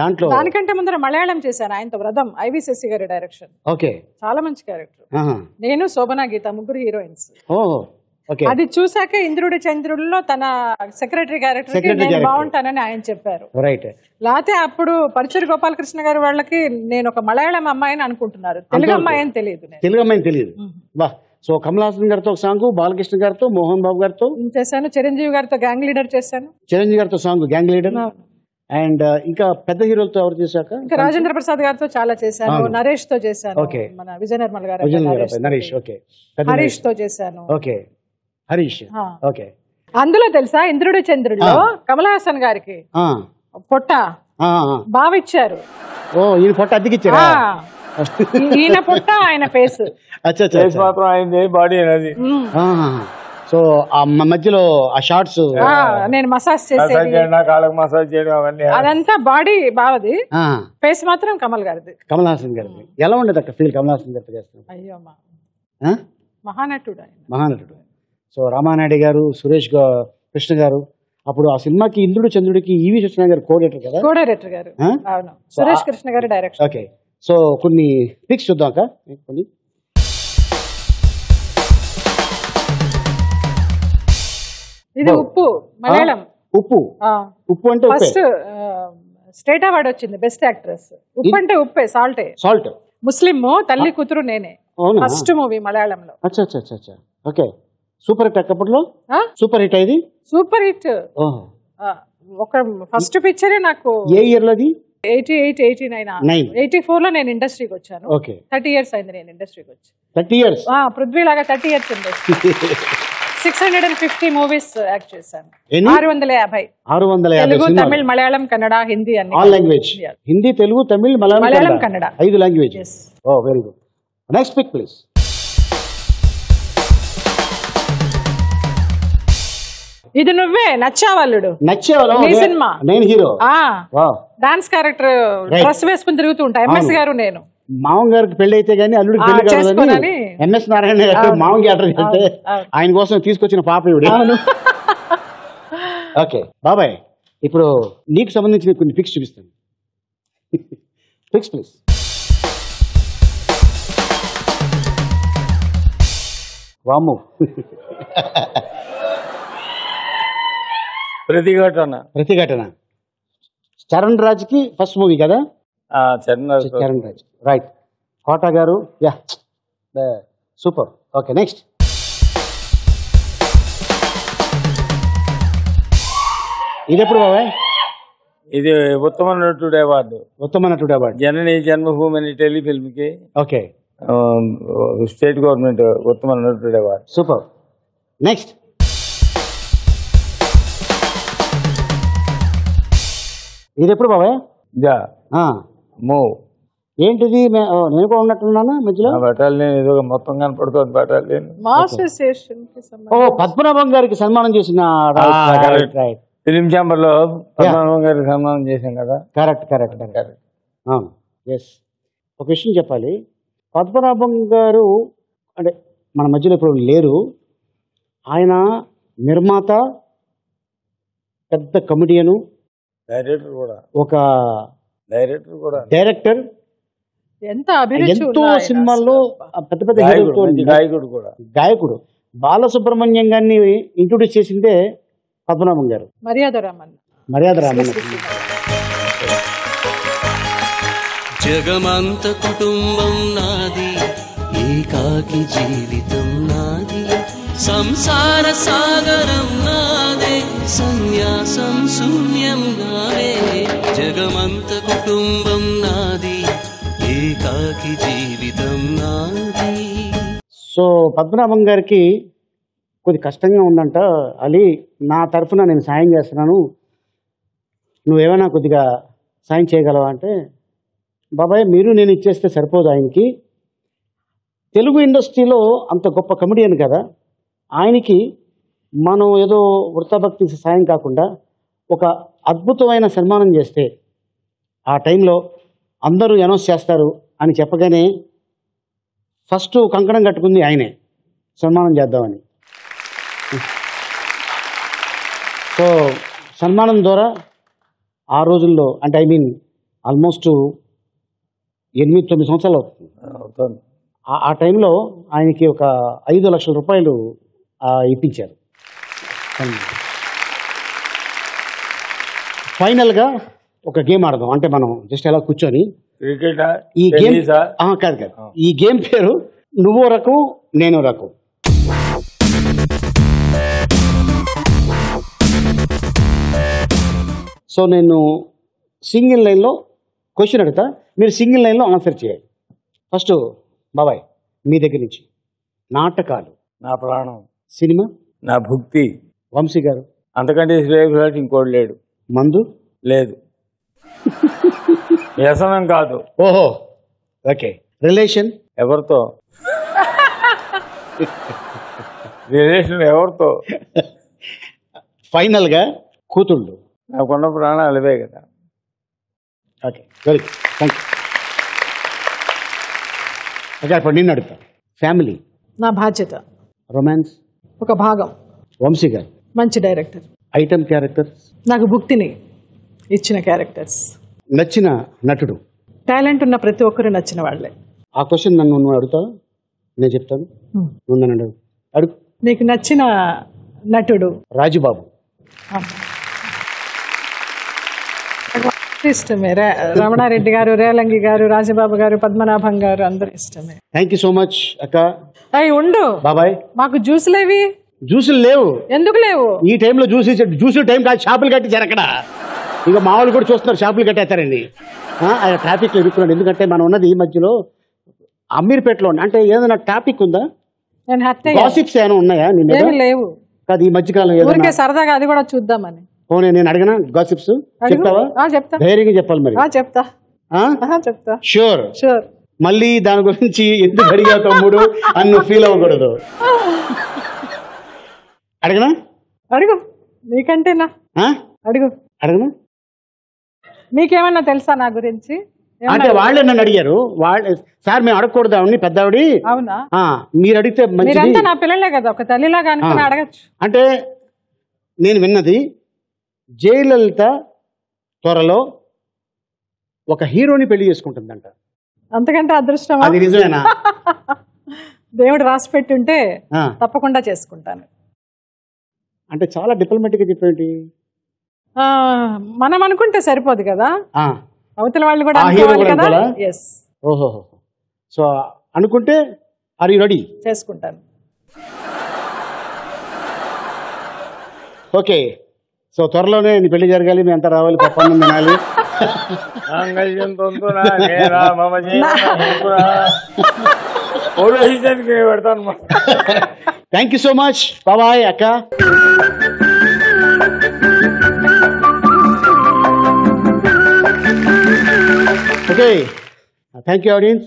దాంట్లో దానికంటే ముందర మలయాళం చేశాను ఆయనతో, వ్రతం, ఐవి శశి గారి డైరెక్షన్. ఓకే, చాలా మంచి క్యారెక్టర్. నేను శోభనా గీత ముగ్గురు హీరోయిన్స్. అది చూసాక ఇంద్రుడి చంద్రుడిలో తన సెక్రటరీ క్యారెక్టర్ బాగుంటానని ఆయన చెప్పారు. లేకపోతే అప్పుడు పరుచూరి గోపాలకృష్ణ గారు వాళ్ళకి నేను ఒక మలయాళం అమ్మాయిని అనుకుంటున్నారు, తెలుగు అమ్మాయి అని తెలియదు. సో కమల్ హాసన్ గారితో ఒక సాంగ్, బాలకృష్ణ గారితో, మోహన్ బాబు గారితో చేశాను, చిరంజీవి గారితో గ్యాంగ్ లీడర్ చేశాను. చిరంజీవి గారితో సాంగ్ గ్యాంగ్ లీడర్. అండ్ ఇంకా పెద్ద హీరోలతో ఎవరు చేశాక? ఇంకా రాజేంద్ర ప్రసాద్ గారితో చాలా చేశాను, నరేష్ తో చేశాను, మన విజయ నిర్మల్ గారు, నరేష్, హరీష్ తో చేశాను. హరీష్, ఓకే. అందులో తెలుసా ఇంద్రుడు చంద్రుడిలో కమల్ హాసన్ గారికి పొట్ట బాగా ఇచ్చారు. ఓ, ఈయన పొట్ట అద్దెకిచ్చారా? ఈయన పొట్ట ఆయన ఫేస్ మాత్రం అయింది, బాడీ అనేది. సో ఆ మధ్యలో ఆ షార్ట్స్ నేను మసాజ్ చేసేది, కాళ్ళకి మసాజ్ చేయడం అవన్నీ అదంతా బాడీ బావది, ఫేస్ మాత్రం కమల్ గారిది, కమల్ హాసన్ గారిది. ఎలా ఉండేది అక్కడ ఫీల్ కమల్ హాసన్ గారితో చేస్తాం? అయ్యో మహానటుడు. సో రామానాయుడు గారు, సురేష్ కృష్ణ గారు, అప్పుడు ఆ సినిమాకి ఇంద్రుడు చంద్రుడికి ఈవి సత్యనారాయణ గారు కోడైరెక్టర్ కదా? కోడైరెక్టర్ గారు, అవును. సురేష్ కృష్ణ గారు డైరెక్షన్. ఓకే. సో కొన్ని పిక్స్ చూద్దాం అక్క. కొన్ని ఇది ఉప్పు, మలయాళం. ఉప్పు అంటే ఫస్ట్ స్టేట్ అవార్డు వచ్చింది బెస్ట్ యాక్ట్రెస్. ఉప్పు అంటే ఉప్పే, సాల్ట్. ముస్లిం, తల్లి కూతురు నేనే, ఫస్ట్ మూవీ మలయాళంలో. ఓకే. సూపర్ హిట్ అప్పట్లో, సూపర్ హిట్ అయింది. Super hit. ఒక ఫస్ట్ పిక్చరే నాకు. ఏ ఇయర్ లో అది? 88, 89, 84 లో నేను ఇండస్ట్రీకి వచ్చాను. 30 years అయింది నేను ఇండస్ట్రీకి వచ్చి. 30 years? పృథ్వీ లాగా 30 years ఇండస్ట్రీ. 650 మూవీస్ యాక్ట్ చేశాను. 650. తెలుగు, తమిళ్, మలయాళం, కన్నడ, హిందీ అన్ని. All language. Hindi, Telugu, Tamil, Malayalam, Kannada. 5 languages. Oh, very good. Next pic please. ఇది నువ్వే నచ్చావల్లుడు. నచ్చావల్లుడు సినిమా. నేను హీరో. డాన్స్ క్యారెక్టర్, డ్రెస్ వేసుకుని తిరుగుతూ ఉంటా. ఎంఎస్ గారు నేను. మామూలు గారికి పెళ్లి అయితే గానీ అల్లుడికి పెళ్లి కాదని ఎంఎస్ నారాయణ గారు మామూలు క్యారెక్టర్ చేస్తే ఆయన కోసం తీసుకొచ్చిన పాప ఇవిడి. ఓకే బాబాయ్, ఇప్పుడు నీకు సంబంధించిన కొన్ని పిక్స్ చూపిస్తాను. Pics please. వాము. ప్రతిఘటన. చరణ్ రాజ్ కి ఫస్ట్ మూవీ కదా? చరణ్ రాజ్, రైట్. కోట గారు, యా, సూపర్. Okay, next. ఇది ఎప్పుడు బాబాయ్? ఇది ఉత్తమ నటుడు అవార్డు. జనని జన్మభూమి అనే టెలిఫిల్మ్ కి. ఓకే. స్టేట్ గవర్నమెంట్ ఉత్తమ నటుడు అవార్డు. సూపర్. నెక్స్ట్. ఇది ఎప్పుడు బాబాయ్? ఏంటిది? నేను కూడా ఉన్నట్టున్నాను మధ్యలో. బటాలియన్ ఏదో మొత్తం కనపడుతుంది. బటాలియన్ పద్మనాభం గారికి సన్మానం చేసిన ఫిలిం ఛాంబర్ లో పద్మనాభం గారికి సన్మానం చేశాం కదా. కరెక్ట్. ఎస్. ఒక విషయం చెప్పాలి. పద్మనాభం గారు అంటే మన మధ్యలో ఇప్పుడు లేరు. ఆయన నిర్మాత, పెద్ద కమెడియను, డైరెక్టర్, ఎంతో సినిమాల్లో పెద్ద పెద్ద హీరోలతో, గాయకుడు. బాలసుబ్రహ్మణ్యం గారిని ఇంట్రొడ్యూస్ చేసిందే పద్మనాభం గారు. మర్యాద రామన్. జగమంత కుటుంబం నాది, ఏకాకి జీవితం నాది, సంసార సాగరం నాదే, సన్యాసం శూన్యం నావే. జగమంత కుటుంబం నాది, ఏకాకి జీవితం నాది. సో పద్మనాభం గారికి కొద్ది కష్టంగా ఉందంట. అలీ, నా తరఫున నేను సాయం చేస్తున్నాను, నువ్వేమైనా కొద్దిగా సాయం చేయగలవా అంటే, బాబాయ్ మీరు నేను ఇచ్చేస్తే సరిపోదు ఆయనకి. తెలుగు ఇండస్ట్రీలో అంత గొప్ప కమెడియన్ కదా, ఆయనకి మనం ఏదో వృత్తభక్తి సాయం కాకుండా ఒక అద్భుతమైన సన్మానం చేస్తే ఆ టైంలో అందరూ అనౌన్స్ చేస్తారు అని చెప్పగానే ఫస్ట్ కంకణం కట్టుకుంది ఆయనే, సన్మానం చేద్దామని. సో సన్మానం ద్వారా ఆ రోజుల్లో అంటే ఆల్మోస్ట్ 8-9 సంవత్సరాలు అవుతుంది. ఆ టైంలో ఆయనకి ఒక 5 లక్షల రూపాయలు ఇప్పించారు. ఫైనల్గా ఒక గేమ్ ఆడదాం. అంటే మనం జస్ట్ ఎలా కూర్చొని ఈ గేమ్ కాదు ఈ గేమ్ పేరు నువ్వో రకం నేనో రకం. సో నేను సింగిల్ లైన్లో క్వశ్చన్ అడుగుతా, మీరు సింగిల్ లైన్లో ఆన్సర్ చేయాలి. ఫస్ట్ బాబాయ్ మీ దగ్గర నుంచి. నాటకాలు నా ప్రాణం, సినిమా నా భక్తి. వంశీ గారు అంతకంటే శ్రేయస్ ఇంకోటి లేడు. మందు లేదు. వ్యసనం కాదు. ఓహో ఓకే. రిలేషన్ ఎవరితో? రిలేషన్ ఎవరితో? ఫైనల్గా కూతుళ్ళు. నాకున్న ప్రాణాలు అవే కదా. Okay very good, thank you. Okay ఇప్పుడు నిన్ను అడుగుతా. ఫ్యామిలీ నా బాధ్యత. రొమాన్స్ ఒక భాగం. వంశీ గారు మంచి డైరెక్టర్. ఐటమ్ క్యారెక్టర్స్ నాకు భుక్తిని ఇచ్చిన క్యారెక్టర్స్. నచ్చిన నటుడు. టాలెంట్ ఉన్న ప్రతి ఒక్కరు నచ్చిన వాళ్ళే. ఆ క్వశ్చన్ నన్ను నువ్వు అడుగుతావు, నేను చెప్తాను. నువ్వు నన్ను అడుగు. నీకు నచ్చిన నటుడు? రాజుబాబు. ఇష్టమే. రమణారెడ్డి గారు, రేలంగి గారు, రాజబాబు గారు, పద్మనాభం గారు అందరు ఇష్టమే. థ్యాంక్ యూ సో మచ్ అక్క. అయ్యి ఉండు బాబాయ్. మాకు జ్యూసులేవి? జ్యూసులు లేవు. ఎందుకు లేవు? ఈ టైంలో జ్యూసులు టైం కాదు, షాపులు కట్టించారు అక్కడ. ఇంకా మామూలు కూడా చూస్తున్నారు, షాపులు కట్టేస్తారండి. ట్రాఫిక్లో ఇరుక్కున్నాడు. ఎందుకంటే మనం ఉన్నది ఈ మధ్యలో అమీర్పేటలో. అంటే ఏదైనా టాపిక్ ఉందా? గాసిప్స్ ఏమైనా ఉన్నాయా? లేవు కాదు ఈ మధ్యకాలం ఊరికే సరదాగా అది కూడా చూద్దామని. పోనీ నేను అడగనా గాసిప్స్? చెప్తావా? చెప్తా. ధైర్యంగా చెప్పాలి మరి. చెప్తా చెప్తా. Sure sure. మళ్ళీ దాని గురించి ఎందుకు అడిగా తమ్ముడు అని నువ్వు ఫీల్ అవ్వకూడదు. అడగనా? అడుగు. నీకంటేనా? అడుగు. అడగనా? నీకేమన్నా తెలుసా నా గురించి? అంటే వాళ్ళే నన్ను అడిగారు. వాళ్ళే సార్ మేము అడగకూడదు ఆవిడని, పెద్దవాడి. అవునా? మీరు అడిగితే మంచిది. నా పిల్లలే కదా, ఒక తల్లిలాగా అనుకుని అడగచ్చు. అంటే నేను విన్నది జయలలిత త్వరలో ఒక హీరోని పెళ్లి చేసుకుంటుందంట. అంతకంటే అదృష్టం. అది నిజమేనా? దేవుడు రాసి పెట్టుంటే తప్పకుండా చేసుకుంటాను. అంటే చాలా డిప్లొమాటిక్ గా చెప్పేంటి? మనం అనుకుంటే సరిపోదు కదా, అవతల వాళ్ళు కూడా. ఓహో. సో అనుకుంటే ఆర్ యు రెడీ? చేసుకుంటాను. ఓకే. సో త్వరలోనే నీ పెళ్లి జరగాలి, మీ అంతా రావాలి, పప్పన్నం తినాలి. Thank you so much. బాబాయ్ అక్క. Okay thank you audience.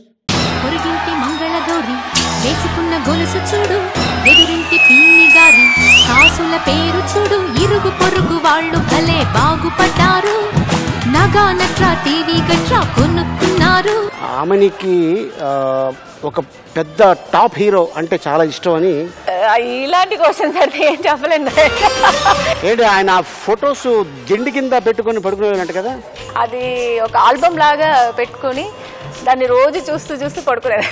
పొరుగింటి మంగళగౌరి వేసుకున్న గొలుసు చూడు, ఎదురింటి పిన్ని గారి కాసుల పేరు చూడు, ఇరుగు పొరుగు వాళ్ళు భలే బాగుపడ్డారు, నగా నట్రా టీవీ గట్రా కొనుక్కున్నారు. ఆమెనికి ఒక పెద్ద టాప్ హీరో అంటే చాలా ఇష్టం అని. ఇలాంటి క్వశ్చన్స్ అయితే ఏం చెప్పలేండి. ఏంటి ఆయన ఫొటోస్ దిండి కింద పెట్టుకొని పడుకునేవారంట కదా? అది ఒక ఆల్బమ్ లాగా పెట్టుకొని దాన్ని రోజు చూస్తూ పడుకునేది.